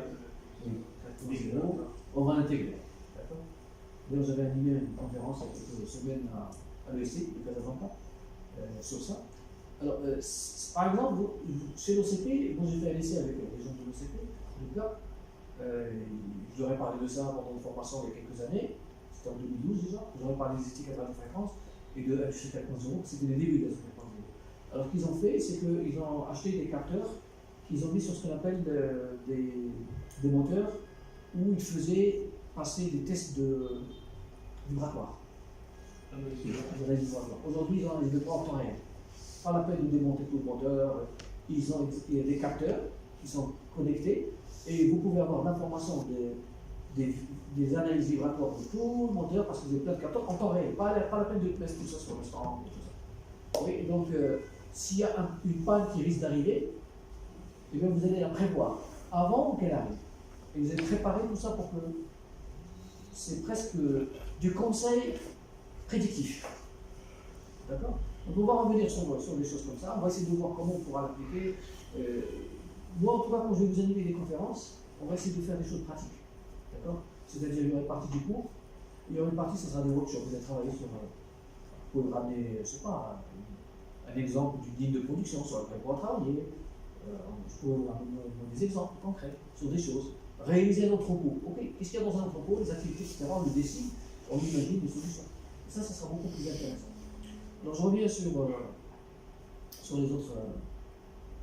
On va l'intégrer. D'accord? D'ailleurs, j'avais animé une conférence il y a quelques semaines à l'ESC, de Casablanca, sur ça. Alors, par exemple, chez l'OCP, moi j'ai fait un essai avec les gens de l'OCP, de là, je leur ai parlé de ça pendant une formation il y a quelques années, c'était en 2012 déjà, je leur ai parlé des étiquettes à fréquence et de HC 4.0, c'était les débuts de HC 4.0. Alors, ce qu'ils ont fait, c'est qu'ils ont acheté des capteurs qu'ils ont mis sur ce qu'on appelle des moteurs où ils faisaient passer des tests vibratoires. Aujourd'hui, ils ont les deux en temps réel. Pas la peine de démonter tout le moteur. Il y a des capteurs qui sont connectés et vous pouvez avoir l'information des analyses vibratoires de tout le moteur parce que vous avez plein de capteurs en temps réel. Pas la peine de mettre tout ça sur le stand. Oui, donc, s'il y a une panne qui risque d'arriver, eh bien, vous allez la prévoir avant qu'elle arrive. Et vous allez préparer tout ça pour que c'est presque du conseil prédictif. D'accord? Donc on va revenir sur des choses comme ça, on va essayer de voir comment on pourra l'appliquer. Moi en tout cas, quand je vais vous animer des conférences, on va essayer de faire des choses pratiques. D'accord? C'est-à-dire il y aura une partie du cours, il y aura une partie, ce sera des workshops, vous allez travailler sur, vous pouvez ramener, je ne sais pas, un exemple d'une ligne de production sur laquelle on va travailler. Je pourrais vous ramener des exemples concrets sur des choses. Réaliser un entrepôt. Ok, qu'est-ce qu'il y a dans un entrepôt, les activités, etc. On le décide, on imagine des solutions. Et ça sera beaucoup plus intéressant. Alors je reviens sur les autres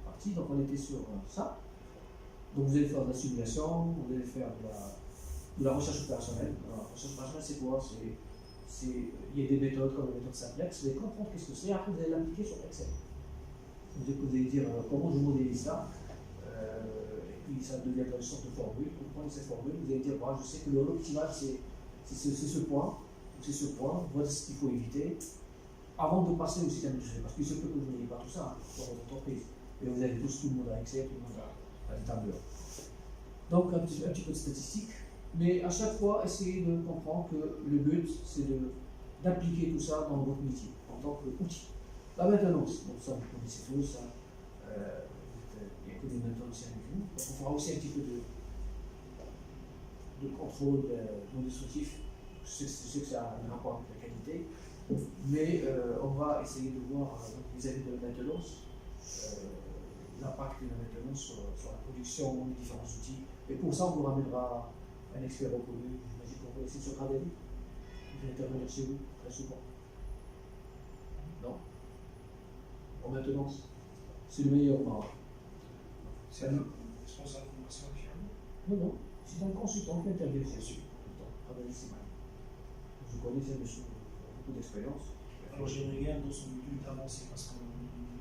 parties. Donc on était sur ça. Donc vous allez faire de la simulation, vous allez faire de la recherche opérationnelle. Alors, la recherche opérationnelle, c'est quoi? il y a des méthodes comme la méthode simplex, vous allez comprendre qu'est-ce que c'est, après vous allez l'appliquer sur Excel. Vous allez dire comment je modélise ça, et puis ça devient une sorte de formule. Vous prenez cette formule, vous allez dire voilà, je sais que le optimal c'est ce point, c'est ce point, voilà ce qu'il faut éviter avant de passer au système industriel. Parce qu'il se peut que vous n'ayez pas tout ça dans votre entreprise. Et vous avez tous tout le monde à Excel, tout le monde à des tableurs. Donc un petit peu de statistique, mais à chaque fois, essayez de comprendre que le but, c'est d'appliquer tout ça dans votre métier, en tant qu'outil. La maintenance, donc ça vous connaissez tous, ça, il n'y a que des maintenanciens avec nous. Donc on fera aussi un petit peu de contrôle non destructif. Je sais que ça a un rapport avec la qualité, mais on va essayer de voir vis-à-vis de la maintenance l'impact de la maintenance sur la production des différents outils. Et pour ça, on vous ramènera un expert reconnu. J'imagine qu'on va essayer de se grader. Il va intervenir chez vous très souvent. Non. En maintenance, c'est le meilleur marin. C'est un responsable de formation actuellement? Non, non. C'est un consultant qui intervient chez vous tout le temps. Travailler ses mains. Je connais ces messieurs, beaucoup d'expérience. Alors j'aimerais bien dans son module d'avancer parce que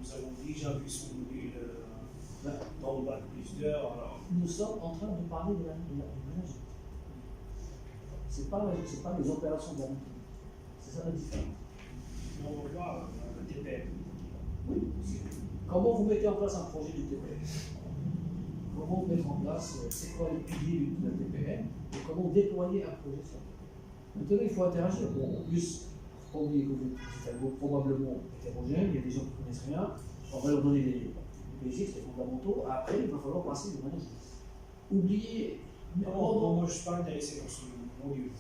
nous avons déjà vu son module dans le bac plus d'heures. Alors... Nous sommes en train de parler de management. Ce n'est pas les opérations de la maintenance. C'est ça la différence. On va voir le TPM. Oui. Comment vous mettez en place un projet de TPM? Comment mettre en place, c'est quoi les piliers de la TPM et comment déployer un projet sur la TPM. Maintenant, il faut interagir. Bon, en plus, il faut pas oublier que c'est un groupe probablement hétérogène, il y a des gens qui ne connaissent rien, on va leur donner les basics, les fondamentaux, après il va falloir passer au management. Oubliez. Non, moi je ne suis pas intéressé par ce module.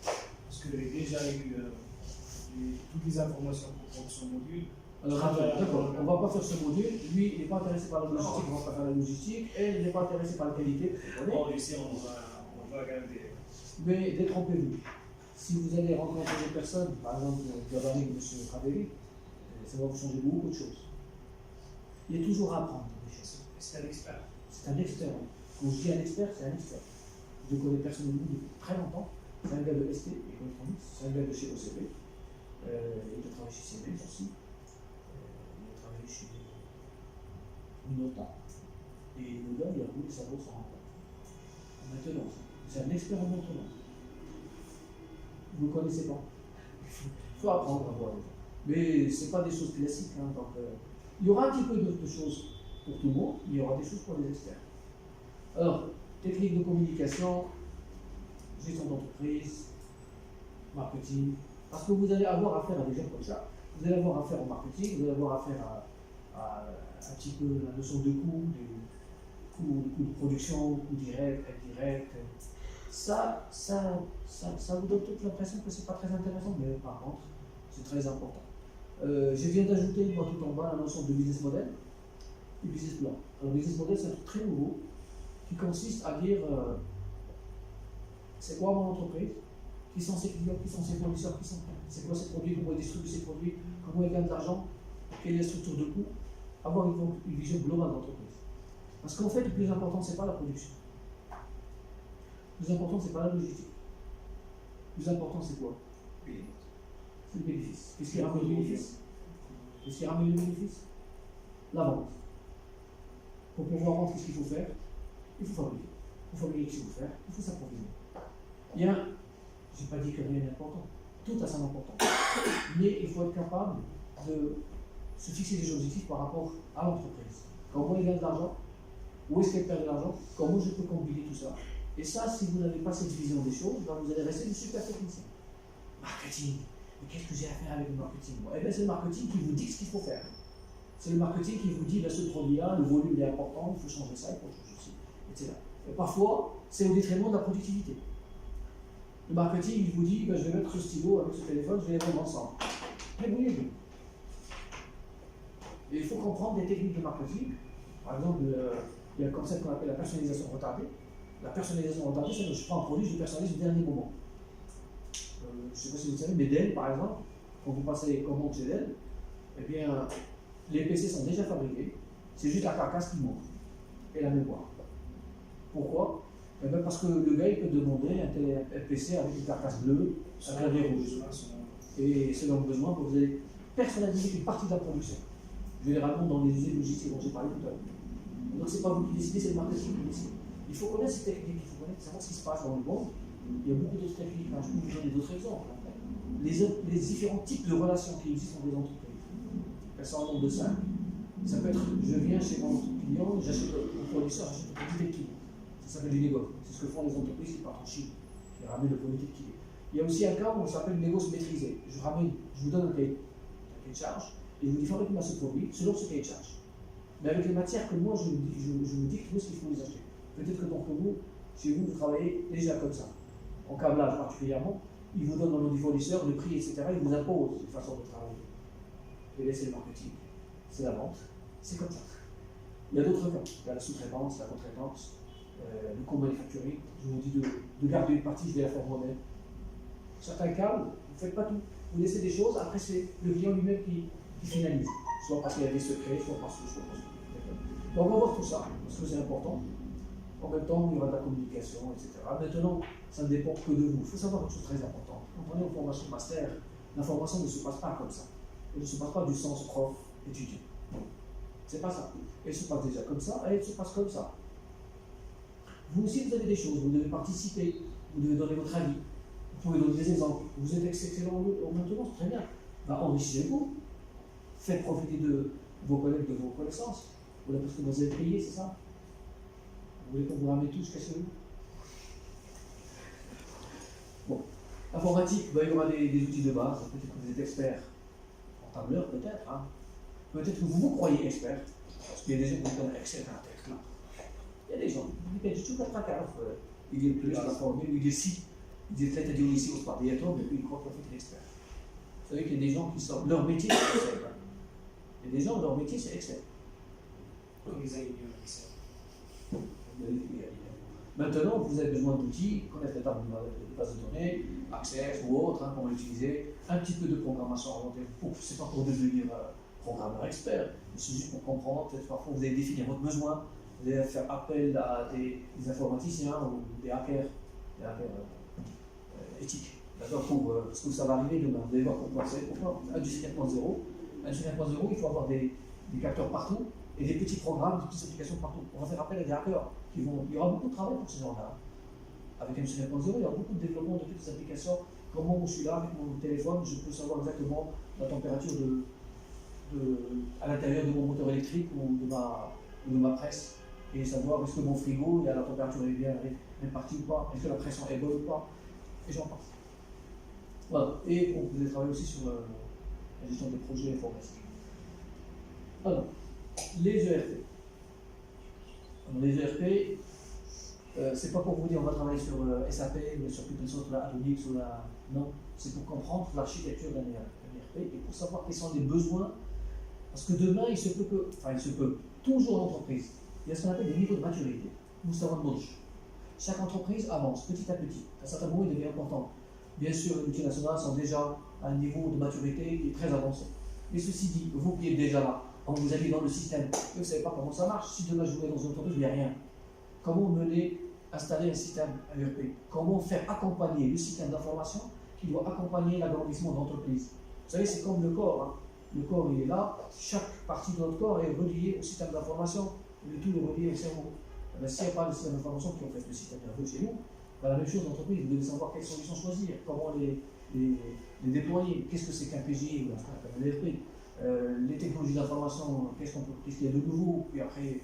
Parce que j'ai déjà eu toutes les informations pour prendre ce module. Alors, d'accord, on ne va pas faire ce module. Lui, il n'est pas intéressé par la logistique, on ne va pas faire la logistique. Elle, il n'est pas intéressé par la qualité. Bon, on va regarder. Mais détrompez-vous. Si vous allez rencontrer des personnes, par exemple, Gavani ou M. Ravelli, ça va vous changer beaucoup de choses. Il y a toujours à apprendre des choses. C'est un expert. C'est un expert. Quand je dis un expert, c'est un expert. Je le connais personnellement depuis très longtemps. C'est un gars de ST, Electronics, c'est un gars de chez OCP. Il a travaillé chez Siemens aussi. Il a travaillé chez Minota. Et le gars, il a roulé sa bourse en maintenance. C'est un expert en maintenance. Vous ne connaissez pas. Il faut apprendre à voir. Mais ce n'est pas des choses classiques. Hein, donc, il y aura un petit peu de choses pour tout le monde, il y aura des choses pour les experts. Alors, technique de communication, gestion d'entreprise, marketing, parce que vous allez avoir affaire à des gens comme ça. Vous allez avoir affaire au marketing, vous allez avoir affaire à un petit peu la notion de coût, de production, coût direct, indirect. Ça vous donne toute l'impression que ce n'est pas très intéressant, mais par contre, c'est très important. Je viens d'ajouter, moi tout en bas, la notion de business model et business plan. Alors, business model, c'est un truc très nouveau qui consiste à dire c'est quoi mon entreprise, qui sont ses clients, qui sont ses fournisseurs, c'est quoi ses produits, comment ils distribuent ses produits, comment ils gagnent de l'argent, quelle est la structure de coût, avoir une vision globale d'entreprise. Parce qu'en fait, le plus important, ce n'est pas la production. Le plus important, ce n'est pas la logistique. Le plus important, c'est quoi? C'est le bénéfice. Qu'est-ce qui ramène le bénéfice? Qu'est-ce qui ramène le bénéfice? La vente. Pour pouvoir vendre, qu'est-ce qu'il faut faire? Il faut fabriquer. Il faut fabriquer, qu'est-ce qu'il faut faire? Il faut s'approvisionner. Je n'ai pas dit que rien n'est important. Tout a son importance. Mais il faut être capable de se fixer des objectifs par rapport à l'entreprise. Comment il gagne de l'argent? Où est-ce qu'elle perd de l'argent? Comment je peux combiner tout ça? Et ça, si vous n'avez pas cette vision des choses, ben vous allez rester des super techniciens. Marketing. Mais qu'est-ce que j'ai à faire avec le marketing? Eh bien, c'est le marketing qui vous dit ce qu'il faut faire. C'est le marketing qui vous dit, ben, ce produit-là, le volume est important, il faut changer ça, il faut changer ci, etc. Et parfois, c'est au détriment de la productivité. Le marketing, il vous dit, ben, je vais mettre ce stylo avec ce téléphone, je vais les vendre ensemble. Débrouillez-vous. Et il faut comprendre des techniques de marketing. Par exemple, il y a un concept qu'on appelle la personnalisation retardée. La personnalisation retardée, c'est que je prends un produit, je le personnalise au dernier moment. Je ne sais pas si vous savez, mais Dell, par exemple, quand vous passez les commandes chez Dell, eh bien, les PC sont déjà fabriqués, c'est juste la carcasse qui manque et la mémoire. Pourquoi? Eh ben parce que le gars il peut demander un PC avec une carcasse bleue, un clavier rouge. Et selon le besoin, vous allez personnaliser une partie de la production. Généralement dans les usines logistiques dont j'ai parlé tout à l'heure. Donc c'est pas vous qui décidez, c'est le marketing qui décide. Il faut connaître ces techniques, il faut connaître savoir ce qui se passe dans le monde. Il y a beaucoup d'autres techniques, je peux vous donner d'autres exemples. Les différents types de relations qui existent dans les entreprises. Ça en nombre de 5. Ça peut être, je viens chez mon client, j'achète au fournisseur, j'achète un petit équilibre. Ça s'appelle du négoce. C'est ce que font les entreprises qui partent en Chine, qui ramènent le produit d'équilibre. Il y a aussi un cas où on s'appelle négoce maîtrisé. Je vous donne un cahier de charge, et je vous dis fabriquez-moi ce produit selon ce cahier de charge. Mais avec les matières que moi je vous dis ce qu'il faut les acheter. Peut-être que d'entre vous, chez vous, vous travaillez déjà comme ça. En câblage particulièrement, ils vous donnent dans le fournisseur le prix, etc. Ils vous imposent une façon de travailler. Et là, c'est le marketing, c'est la vente, c'est comme ça. Il y a d'autres cas. Il y a la sous-traitance, la co-traitance, le co-manufacturing. Je vous dis de garder une partie, je vais la faire moi-même. Certains cas, vous ne faites pas tout. Vous laissez des choses, après c'est le client lui-même qui finalise. Soit parce qu'il y a des secrets, soit parce que je pense. Donc on va voir tout ça, parce que c'est important. En même temps, il y aura de la communication, etc. Maintenant, ça ne dépend que de vous. Il faut savoir une chose très importante. Quand on est en formation master, la formation ne se passe pas comme ça. Elle ne se passe pas du sens prof-étudiant. C'est pas ça. Elle se passe déjà comme ça, et elle se passe comme ça. Vous aussi, vous avez des choses, vous devez participer, vous devez donner votre avis, vous pouvez donner des exemples. Vous êtes excellent en maintenance, très bien. Enrichissez-vous, faites profiter de vos collègues, de vos connaissances. Voilà, parce que vous avez payé, c'est ça? Vous voulez qu'on vous ramène tous jusqu'à chez vous? Bon, informatique, il y aura des outils de base, peut-être que vous êtes expert en tableur, peut-être. Hein. Peut-être que vous croyez expert, parce qu'il y a des gens qui sont experts en texte là. Il y a des gens qui disent tout à fait il dit plus la formule, il dit si, il dit peut-être dire ici au sport bientôt, mais puis il croit qu'il est expert. Vous savez qu'il y a des gens qui sont. Leur métier, c'est expert. Il y a des gens, leur métier, c'est expert. Comme les ingénieurs Excel. Maintenant, vous avez besoin d'outils, connaître les tables de base de données, Access ou autre, hein, comment l'utiliser, un petit peu de programmation orientée. Ce n'est pas pour devenir programmeur expert, mais c'est juste pour comprendre, peut-être parfois vous allez définir votre besoin, vous allez faire appel à des informaticiens ou des hackers éthiques. D'accord, parce que ça va arriver demain. Vous allez voir pourquoi c'est. Pourquoi Industrie 4.0. Industrie 4.0, il faut avoir des capteurs partout et des petits programmes, des petites applications partout. On va faire appel à des hackers. Il y aura beaucoup de travail pour ces gens-là. Avec Industrie 4.0, il y aura beaucoup de développement de petites applications. Comment je suis là avec mon téléphone, je peux savoir exactement la température à l'intérieur de mon moteur électrique ou de ma presse et savoir est-ce que mon frigo, la température est bien répartie ou pas, est-ce que la pression est bonne ou pas, et j'en passe. Voilà. Et vous allez travailler aussi sur la gestion des projets informatiques. Alors, les ERP. Alors, les ERP, c'est pas pour vous dire on va travailler sur SAP, ou sur quelque chose, la Adobe, ou la. Non, c'est pour comprendre l'architecture d'un ERP et pour savoir quels sont les besoins. Parce que demain, il se peut, toujours l'entreprise, il y a ce qu'on appelle des niveaux de maturité, ou savoir de chaque entreprise avance petit à petit. À un certain moment, il devient important. Bien sûr, les multinationales sont déjà à un niveau de maturité qui est très avancé. Mais ceci dit, vous qui êtes déjà là, quand vous allez dans le système, vous ne savez pas comment ça marche. Si demain je vous mets dans une entreprise, il n'y a rien. Comment installer un système ERP? Comment faire accompagner le système d'information qui doit accompagner l'agrandissement de l'entreprise? Vous savez, c'est comme le corps. Hein. Le corps, il est là. Chaque partie de notre corps est reliée au système d'information. Le tout est relié au cerveau. S'il n'y a pas de système d'information qui fait le système nerveux chez nous, la même chose d'entreprise, vous devez savoir quelles solutions choisir, comment les déployer, qu'est-ce que c'est qu'un PJ ou un ERP, les technologies d'information, qu'est-ce qu'il y a de nouveau, puis après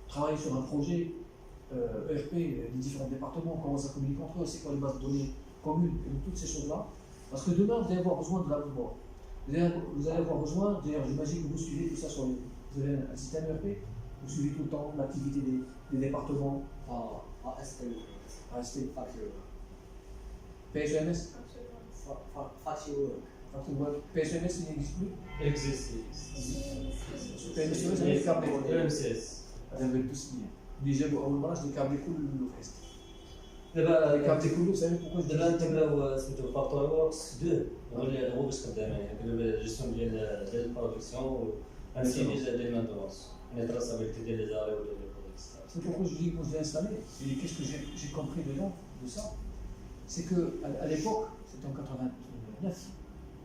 travailler sur un projet ERP, les différents départements, comment ça communique entre eux, c'est quoi les bases de données communes, et toutes ces choses-là. Parce que demain, vous allez avoir besoin de la mémoire. Vous allez avoir besoin, d'ailleurs, j'imagine que vous suivez tout ça sur les. Vous avez un système ERP, vous suivez tout le temps l'activité des départements. ST. PSMS Facture. PSMS, il n'existe plus. Existe. PSMS, c'est des câbles. EMCS. Avec tout ce qu'il y a. Déjà, أول مرة des câbles كله في است. دابا الكابل كله vous savez pourquoi je dis دابا نتبعوا سميتو فاكتور ووركس 2 هو اللي باش خدام يعني دابا جيستيون ديال البرودكسيون انسي ديال المانتونس يعني تراسابيلتي ديال لي زاري ولا C'est pourquoi je dis que moi je l'ai installé. Et qu'est-ce que j'ai compris dedans, de ça? C'est qu'à l'époque, c'était en 89,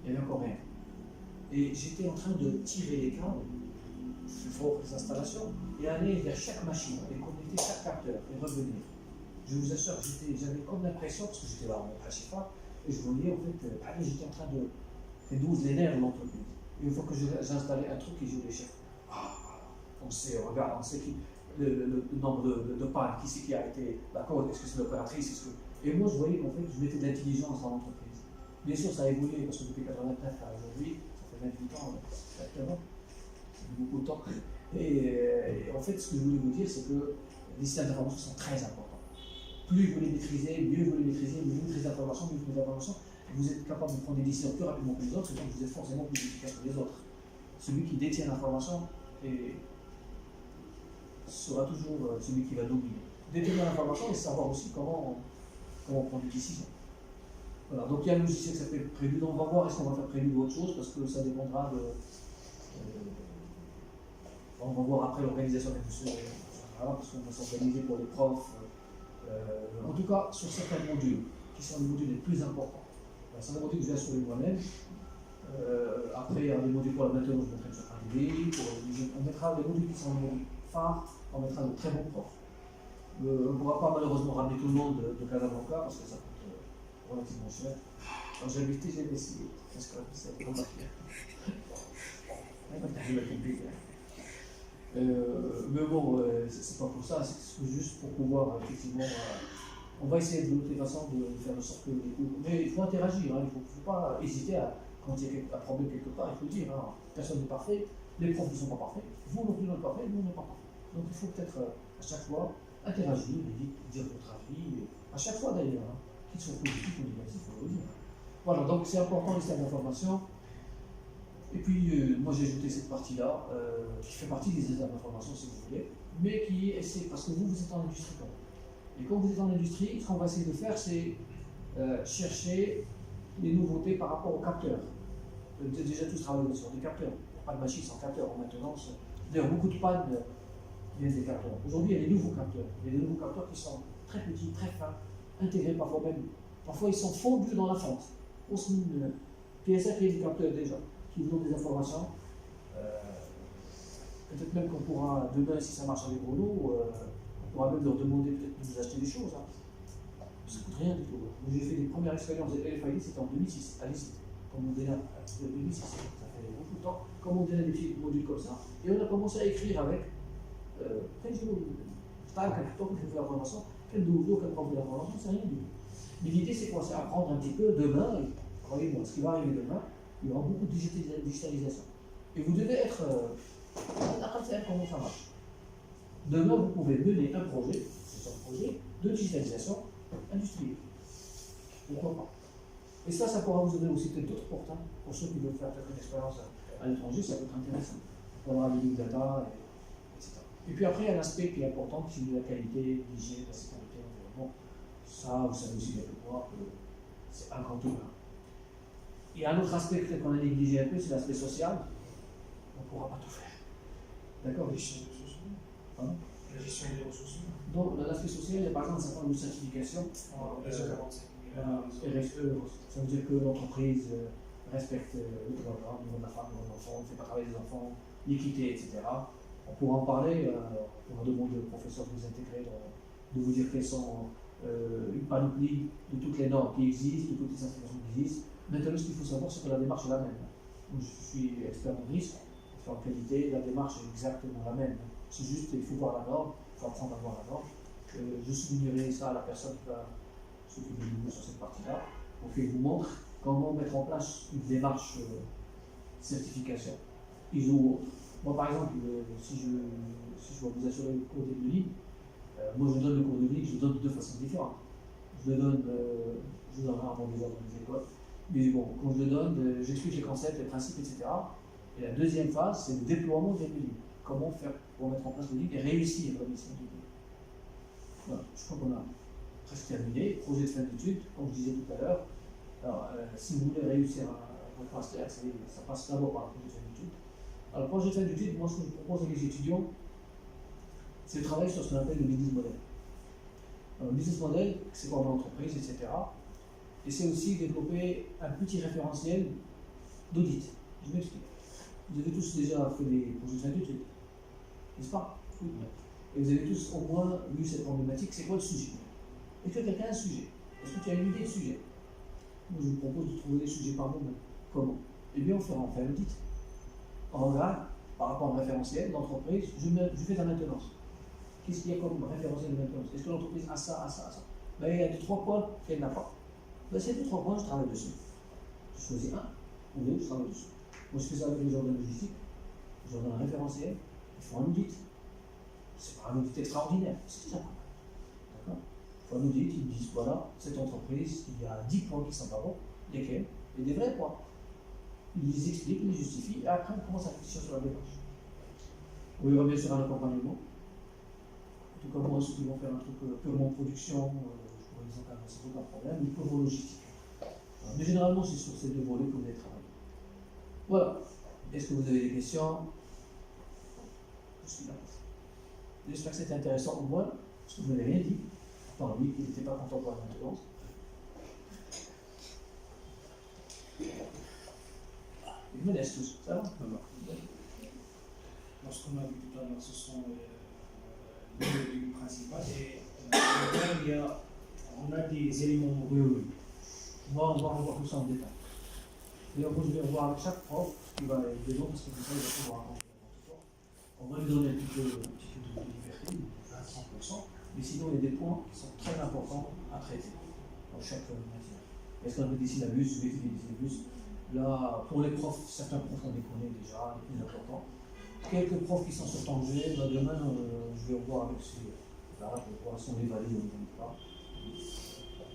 il n'y avait encore rien. Et j'étais en train de tirer les câbles, plus fort les installations, et aller vers chaque machine, et connecter chaque capteur, et revenir. Je vous assure, j'avais comme l'impression, parce que j'étais là en principal, et je voyais en fait, j'étais en train de faire 12 les nerfs de l'entreprise. Et une fois que j'ai installé un truc qui joue les chefs, on sait, regarde, on sait le nombre de pannes, qui c'est qui a été d'accord, est-ce que c'est l'opératrice, et moi je voyais qu'en fait, je mettais de l'intelligence dans l'entreprise. Bien sûr, ça a évolué, parce que depuis 89 à aujourd'hui, ça fait 28 ans exactement, c'est beaucoup de temps. Et en fait, ce que je voulais vous dire, c'est que les systèmes d'information sont très importants. Plus vous les maîtrisez, mieux vous les maîtrisez, mieux vous maîtrisez l'information, mieux vous maîtrisez l'information, vous êtes capable de prendre des décisions plus rapidement que les autres, et donc vous êtes forcément plus efficace que les autres. Celui qui détient l'information sera toujours celui qui va dominer. Détenir l'information et savoir aussi comment prendre des décisions. Voilà, donc il y a un logiciel qui s'appelle Prélude. On va voir est-ce qu'on va faire Prélude ou autre chose, parce que ça dépendra de. On va voir après l'organisation des dossiers, parce qu'on va s'organiser pour les profs. En tout cas, sur certains modules, qui sont les modules les plus importants. C'est un module que je vais assurer moi-même. Après, il y a des modules pour la maintenance, je mettrai sur un idée. On mettra des modules qui sont des modules phares, on mettra de très bons profs. On ne pourra pas malheureusement ramener tout le monde de Casablanca parce que ça coûte relativement cher. Quand j'ai habité, j'ai essayé. Parce que c'est remarqué. Mais bon, c'est pas pour ça, c'est juste pour pouvoir effectivement. On va essayer de toutes les façons de faire en sorte que les cours. Mais il faut interagir, hein, il ne faut pas hésiter quand il y a un problème quelque part, il faut dire, hein, personne n'est parfait, les profs ne sont pas parfaits, vous non plus n'êtes pas parfaits, nous on n'est pas parfaits. Donc il faut peut-être à chaque fois interagir, dire votre avis, à chaque fois d'ailleurs, hein, qu'ils soient positifs ou négatifs, il faut le dire. Voilà, donc c'est important les systèmes d'information. Et puis moi j'ai ajouté cette partie-là, qui fait partie des systèmes d'information si vous voulez, mais qui essaie, parce que vous êtes en industrie quand même. Et quand vous êtes en industrie, ce qu'on va essayer de faire, c'est chercher les nouveautés par rapport aux capteurs. Vous êtes déjà tous travaillé sur des capteurs. Il n'y a pas de machine sans capteurs en maintenance. D'ailleurs, beaucoup de pannes viennent des capteurs. Aujourd'hui, il y a des nouveaux capteurs. Il y a des nouveaux capteurs qui sont très petits, très fins, intégrés parfois même. Parfois, ils sont fondus dans la fente. On se met une PSA qui est des capteurs déjà, qui vous donnent des informations. Peut-être même qu'on pourra, demain, si ça marche avec Renault, on pourra même leur demander peut-être de nous acheter des choses. Hein. Ça ne coûte rien du tout. J'ai fait des premières expériences de RFID, c'était en 2006, à l'ICIT. Comme on démarre, 2006, ça fait beaucoup de temps, comme on démarre des petits modules comme ça. Et on a commencé à écrire avec quel jour, quel temps que je fais l'information, quel jour, quel temps de l'information, c'est rien du tout. Mais l'idée, c'est quoi? C'est apprendre un petit peu demain, et croyez-moi, ce qui va arriver demain, il y aura beaucoup de digitalisation. Et vous devez être comment ça marche. Demain, vous pouvez mener un projet, c'est un projet de digitalisation industrielle. Pourquoi pas? Et ça pourra vous donner aussi peut-être d'autres portes, hein, pour ceux qui veulent faire peut-être une expérience à l'étranger, ça peut être intéressant. On parlera de big data, etc. Et puis après, il y a un aspect qui est important, qui est la qualité, l'hygiène, la sécurité, l'environnement. Ça, vous savez aussi bien que moi que c'est incontournable. Il y a un autre aspect peut-être qu'on a négligé un peu, c'est l'aspect social. On ne pourra pas tout faire. D'accord? La gestion des ressources humaines. Hein? La gestion des ressources humaines. Donc, l'aspect social, il y a par exemple un certain nombre de certifications. RSE, ça veut dire que l'entreprise respecte le droit de la femme, de l'enfant, ne fait pas travailler les enfants, l'équité, etc. On pourra en parler, on va demander au professeur de vous intégrer, de vous dire quelles sont une panoplie de toutes les normes qui existent, de toutes les institutions qui existent. Maintenant, ce qu'il faut savoir, c'est que la démarche est la même. Moi, je suis expert en risque, en qualité, la démarche est exactement la même. C'est juste qu'il faut voir la norme, il faut apprendre à voir la norme. Je soulignerai ça à la personne qui va s'occuper de nous sur cette partie-là, pour qu'il vous montre comment mettre en place une démarche certification, ISO ou autre. Moi, par exemple, si je dois vous assurer le cours de ligne, moi je donne le cours de ligne, je le donne de deux façons différentes. Je le donne, je vous donnerai avant des heures dans les écoles, mais bon, quand je le donne, j'explique les concepts, les principes, etc. Et la deuxième phase, c'est le déploiement des lignes. Comment faire pour mettre en place des lignes et réussir la mission des lignes. Voilà, je crois qu'on a presque terminé. Projet de fin d'études, comme je disais tout à l'heure. Alors, si vous voulez réussir votre master, ça passe d'abord par le projet de fin d'études. Alors, projet de fin d'études, moi, ce que je propose à mes étudiants, c'est le travail sur ce qu'on appelle le business model. Alors, le business model, c'est pour l'entreprise, etc. Et c'est aussi développer un petit référentiel d'audit. Je m'explique. Vous avez tous déjà fait des projets de fin d'études, n'est-ce pas? Oui. Et vous avez tous au moins vu cette problématique, c'est quoi le sujet? Est-ce que quelqu'un a un sujet? Est-ce que tu as une idée de sujet? Moi, je vous propose de trouver des sujets par vous-même. Comment? Eh bien, on fait un audit. On regarde, par rapport à un référentiel d'entreprise, je fais de la maintenance. Qu'est-ce qu'il y a comme référentiel de maintenance? Est-ce que l'entreprise a ça, a ça, a ça? Ben, il y a 2-3 points qu'elle n'a pas. Ben, ces 2-3 points, je travaille dessus. Je choisis un ou deux, je travaille dessus. Moi, je fais ça avec les gens de logistique. Je leur donne un référentiel, ils font un audit. C'est pas un audit extraordinaire, c'est déjà pas mal. D'accord? Ils font un audit, ils disent voilà, cette entreprise, il y a 10 points qui ne sont pas bons, lesquels? Et des vrais points. Ils les expliquent, ils les justifient, et après, on commence à réfléchir sur la démarche. On y revient sur un accompagnement. En tout cas, moi, ceux qui vont faire un truc purement production, je pourrais les encadrer, c'est aucun problème, mais purement logistique. Mais généralement, c'est sur ces deux volets que vous allez travailler. Voilà. Est-ce que vous avez des questions? Je suis là. J'espère que c'était intéressant au moins, parce que vous n'avez rien dit. Pourtant, lui, il n'était pas content pour la maintenance. Il me laisse tous, ça va? Lorsqu'on a vu tout à l'heure, ce sont les modules principaux et là, on a des éléments. Oui, oui. On va revoir tout ça en détail. D'ailleurs, moi, je vais revoir avec chaque prof qui va être dedans, parce que comme ça, il va pouvoir raconter n'importe quoi. On va lui donner un petit peu de liberté, 20-30%, mais sinon, il y a des points qui sont très importants à traiter dans chaque matière. Est-ce qu'on a des syllabus, des syllabus? Là, pour les profs, certains profs on les connaît déjà, les plus importants. Quelques profs qui sont sur Tanger, là, demain, je vais revoir avec ceux-là, je vais voir si on les valide ou pas.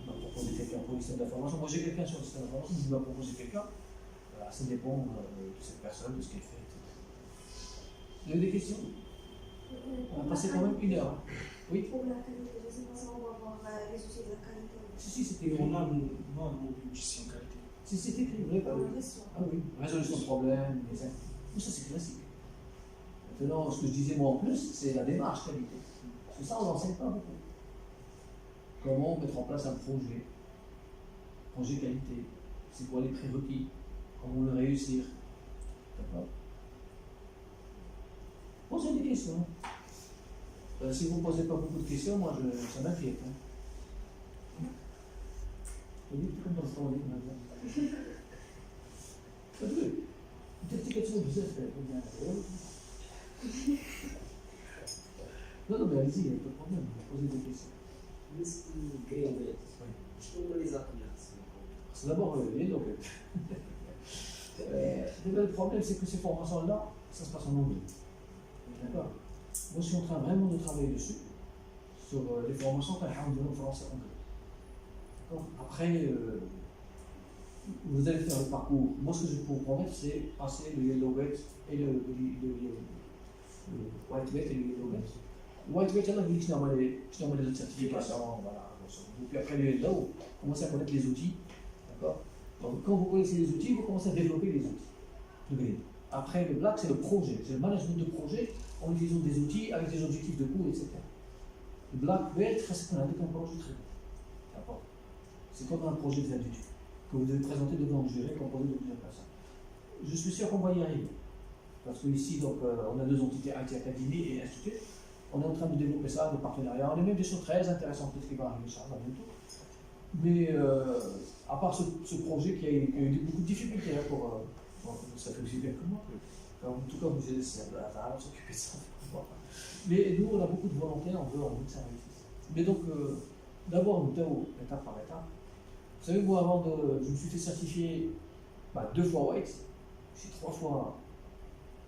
On va proposer quelqu'un pour le système d'information. Moi, j'ai quelqu'un sur le système d'information, je vais proposer quelqu'un. Voilà, ça dépend de cette personne, de ce qu'elle fait, etc. Vous avez des questions? On a passé quand même 1 heure. Hein. Oui? Pour la qualité, je ne sais pas si on va voir les outils de la qualité. Si, c'était écrit. On a un module gestion qualité. Si, c'était écrit, oui. Ah oui, résolution de problèmes, mais ça c'est classique. Maintenant, ce que je disais moi en plus, c'est la démarche qualité. Parce que ça, on n'enseigne pas beaucoup. Comment mettre en place un projet qualité, c'est quoi les prérequis, comment le réussir. D'accord? Posez des questions. Si vous ne posez pas beaucoup de questions, moi, ça m'inquiète. Hein. Vous dites comme dans ce temps-là, maintenant. Ça veut. Peut-être que tu veux non, mais allez-y, il n'y a pas de problème, posez des questions. C'est d'abord les langues. Le problème, c'est que ces formations-là, ça se passe en anglais. D'accord? Moi, je suis en train vraiment de travailler dessus, sur les formations qu'on a en français et anglais. D'accord? Après, vous allez faire le parcours. Moi, ce que je peux vous promettre, c'est passer le Yellow Belt et le White Belt et le Yellow Belt. Le White Belt, là, je normal les autres certifications, voilà. Puis après le Yellow, vous commencez à connaître les outils. D'accord? Donc, quand vous connaissez les outils, vous commencez à développer les outils. Le green. Après, le Black, c'est le projet. C'est le management de projet en utilisant des outils avec des objectifs de coût, etc. Le Black Belt, c'est qu'on a dit qu'un projet très bon. D'accord? C'est comme un projet de fin d'études que vous devez présenter devant le jury composé de plusieurs personnes. Je suis sûr qu'on va y arriver. Parce qu'ici, on a 2 entités, IT Academy et Institut. On est en train de développer ça, des partenariats. On est même des choses très intéressantes qui vont arriver, ça va bientôt. Mais à part ce projet qui a eu beaucoup de difficultés pour ça fait aussi bien que moi. En tout cas, vous allez s'occuper de ça. Mais nous, on a beaucoup de volonté, on veut que ça réussisse. Mais donc, d'abord, nous devons étape par étape. Vous savez, moi, je me suis fait certifier 2 fois White, je suis 3 fois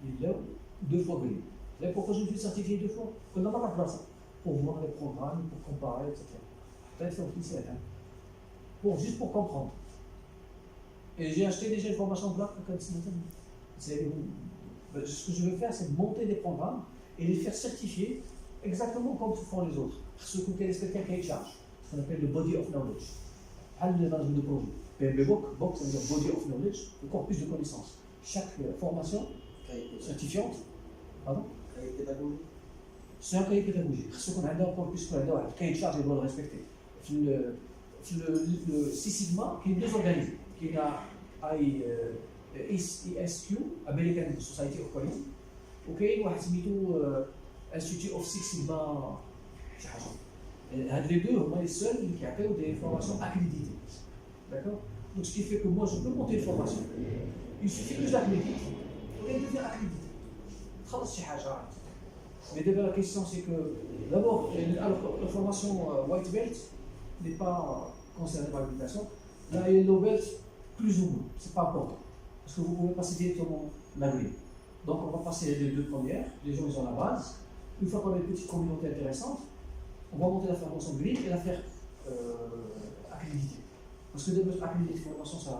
Yellow, 2 fois Green. Vous savez pourquoi je me suis certifié 2 fois? Pour n'a pas la place. Pour voir les programmes, pour comparer, etc. Peut-être c'est officiel, hein. Juste pour comprendre. Et j'ai acheté déjà une formation Black à ce que je veux faire, c'est monter des programmes et les faire certifier exactement comme font les autres. Ce que quelqu'un qui est charge, ce qu'on appelle le body of knowledge. Le management de projet. BOC, ça veut dire body of knowledge, le corpus de connaissances. Chaque formation certifiante, pardon? C'est un cahier pédagogique. خصو يكون عندها كوربوس يكون عندها واحد الكاي شارج يبغوا ريسبكتي. في السي سيجما كاين دو اورغانيزم كاين اي اس كيو امريكان سوسايتي اوف كواليتي وكاين واحد سميتو انستيتيوت اوف سيكس سيجما شي حاجه. هاد لي دو هما لي سول اللي كيعطيو دي فورماسيون اكريديتي. D'accord. Donc ce qui fait que moi je peux monter une formation. Il suffit que je l'accrédite pour qu'elle devienne accréditée. خلص شي حاجه. Mais d'abord la question c'est que d'abord la formation white belt n'est pas concernée par l'habilitation. La yellow belt plus ou moins, c'est pas important. Parce que vous pouvez passer directement la grille. Donc on va passer les deux premières, les gens ils ont la base. Une fois qu'on a une petite communauté intéressante, on va monter la formation grille et la faire accréditer. Parce que accréditer une formation ça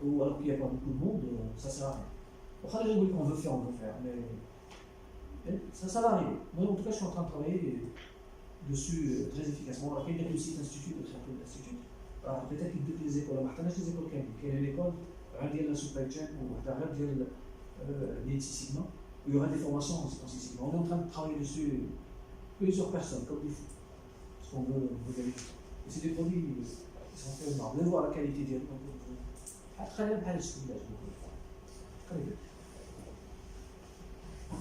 ou alors qu'il n'y a pas beaucoup de monde, ça sert à rien. Après les gens qu'on veut faire, on peut faire. Mais ça va arriver. Moi en tout cas je suis en train de travailler dessus très efficacement. Il y a le site institut, le créateur de l'institut. Peut-être qu'il y a des écoles, mais il y a des écoles qui ont une école, il y a la supply chain ou les Six Sigma, où il y aura des formations en Six Sigma. On est en train de travailler dessus plusieurs personnes, comme des fous. Parce qu'on veut vérifier. Et c'est des produits qui sont faits au marbre. Vous allez voir la qualité des produits. Très bien, très bien. Très bien.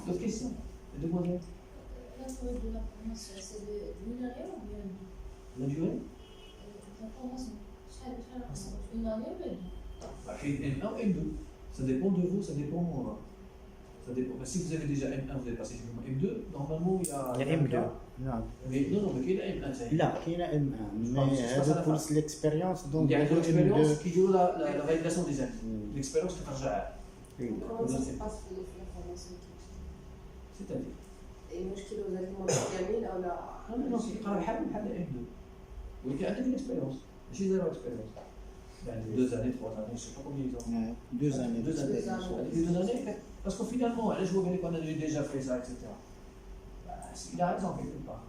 D'autres questions? Demandez. La durée de la formation, c'est d'une année ou bien La durée? la formation, une année ou bien M1 ou M2. Ça dépend de vous, ça dépend. Si vous avez déjà M1, vous allez passer directement M2. Normalement, il y a M2. Non. Mais non, mais il y a M1. لا كاين M1 mais هذا pour l'expérience donc Il y a une expérience M2 qui joue la validation des années. L'expérience que tu as. Comment ça se passe في الفورماسيون؟ C'est-à-dire. المشكل ولا الموضوع كامل او لا؟ Non, c'est pas بحال M2. ولكن عندك une expérience. ماشي زيرو expérience. يعني 2 années, 3 années, je sais pas combien ils ont. 2 années 2 années. 2 années. Parce que finalement, là, je vois qu'on a déjà fait ça, etc. Il a raison quelque part.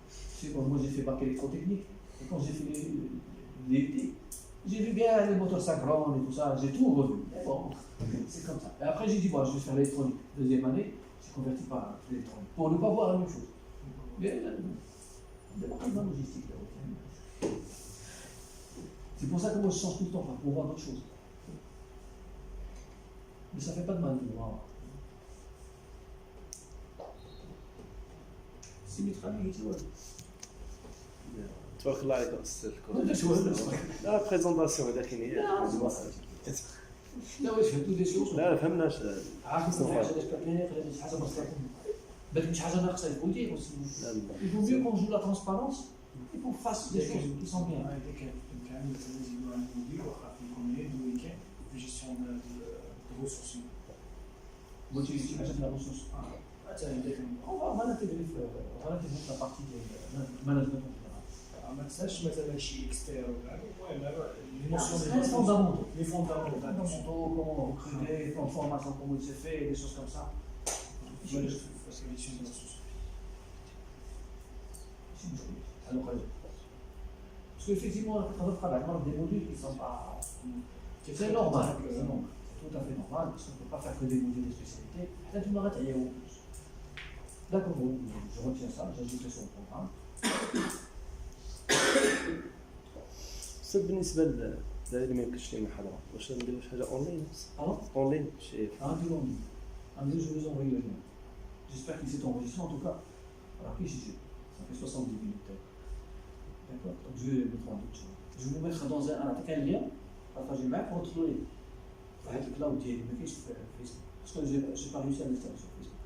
C'est comme moi, j'ai fait bac électrotechnique. Et quand j'ai fait l'ET, j'ai vu bien les moteurs synchrones et tout ça, j'ai tout revu. Mais bon, c'est comme ça. Et après, j'ai dit, bon, je vais faire l'électronique. Deuxième année, j'ai converti par l'électronique. Pour ne pas voir la même chose. Mais il y a pas de logistique là. C'est pour ça que moi je change tout le temps, pour voir d'autres choses. Mais ça ne fait pas de mal de voir. C'est mes travaux, tu vois. تبارك الله عليك استاذ لا لا بريزونطاسيون هذاك لا واش فهمتوا دي شوز لا فهمناش عارف حاجه علاش كتبان شي حاجه بسيطه بان شي حاجه ناقصه يقول لي il vaut mieux qu'on joue la transparence et qu'on fasse des choses qui sont bien. كامل لازم يكون عنده مدير واخا في الكوميون دو ويكاند في جيستيون دو ريسورس. قلت لي شي حاجه في الريسورس on va l'intégrer la partie du management. ما تنساش مثلا شي اكسبير ولا المهم لي Les fondamentaux. لي فوندامون Comment recruter, en formation, comment il se fait, des choses comme ça. parce que gestion de ressources. Parce qu'effectivement, quand on travaille des modules qui ne sont pas. C'est normal, c'est tout à fait normal, parce qu'on ne peut pas faire que des modules de spécialité. Peut-être une arrête à en plus. D'accord, bon, je retiens ça, j'ajoute sur le programme. استاذ بالنسبه للي ما يمكنش ليه محاضره واش نديروا شي حاجه اونلاين اونلاين شي Un jour, je vais vous envoyer le lien. J'espère qu'il s'est enregistré en tout cas. Alors, qui j'ai ça fait 70 minutes. D'accord. Donc, je vais le mettre en doute. Je vais vous mettre dans un lien, partager le mail pour retrouver. Avec le cloud, il y a une sur Facebook. Parce que je n'ai pas réussi à l'installer sur Facebook.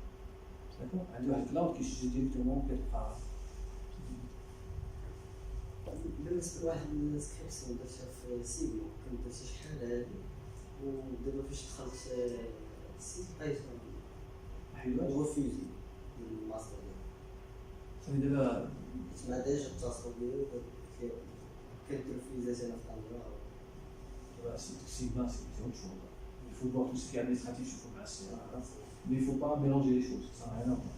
D'accord. Un cloud qui est directement peut-être par. بالنسبه لواحد السكريبسيون درتها في سيجما كنت درت شحال هادي ودابا فاش دخلت السيت لقيت هو فيزي ديال الماستر صافي دابا تسمع ديجا اتصلوا بيا كدير فيزات انا في الامر Sigma, c'est autre chose. Il faut voir tout ce qui est administratif, il faut passer. Mais il ne faut pas mélanger les choses, ça n'a rien à voir.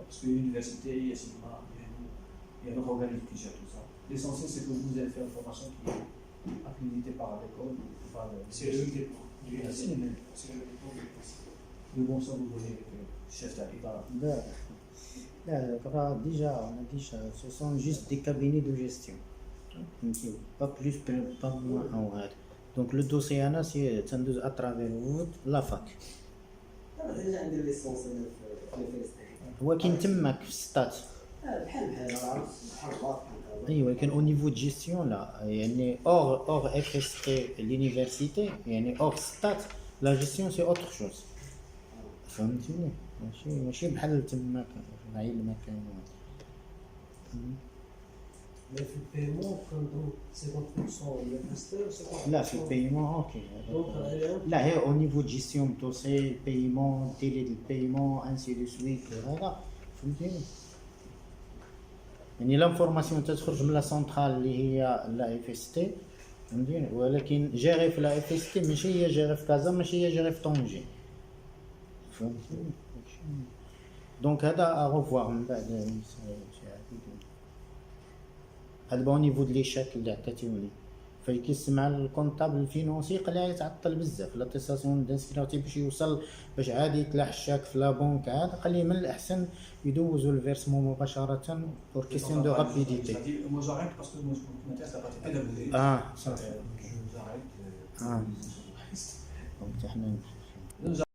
Parce qu'il y a l'université, il y a Sigma, il y a notre organisme qui gère tout ça. L'essentiel, c'est que vous allez faire une formation qui est accréditée par l'école ou par C'est le dépôt. C'est les mêmes. C'est le dépôt. le bon sens vous voyez avec le chef d'Alibaba. Déjà, on a dit ça, ce sont juste des cabinets de gestion. Pas plus, pas moins en vrai. Donc le dossier Anna, c'est à travers la fac. انا ديجا عندي ليسونس انا في الفلسطين ولكن تماك في ستات. بحال بحال بحال ايوه ولكن au niveau de gestion là يعني hors FST l'université يعني hors stat la gestion c'est autre chose. فهمتيني؟ ماشي بحال تماك في العلم كاين. Mais في البيمون كنظن 50% من الماستر 50%. لا في البايمون اوكي. دونك لا هي au niveau de gestion de dossier paiement délai de paiement ainsi de suite هذا فهمتيني؟ يعني لانفورماسيون تخرج من لا سونترال اللي هي لا اف اس تي فهمتيني، ولكن جيري في لا اف اس تي ماشي هي جيري في كازا، ماشي هي جيري في طنجة فهمتيني. دونك هذا اغوفوار من بعد هذا بو نيفو د ليشاك اللي عطيتيوني فاي كيسمع الكونطابل الفينونسي قلع يتعطل بزاف لاتيساسيون دانسكريبتي باش يوصل باش عادي يطلع الشاك في لا بنك عاد قال لي من الاحسن يدوزوا الفيرسمون مباشره بور كيسيون دو رابيديتي. Moi j'arrête parce que moi je m'intéresse à la partie pédagogique. صافي J'arrête. دونك حنا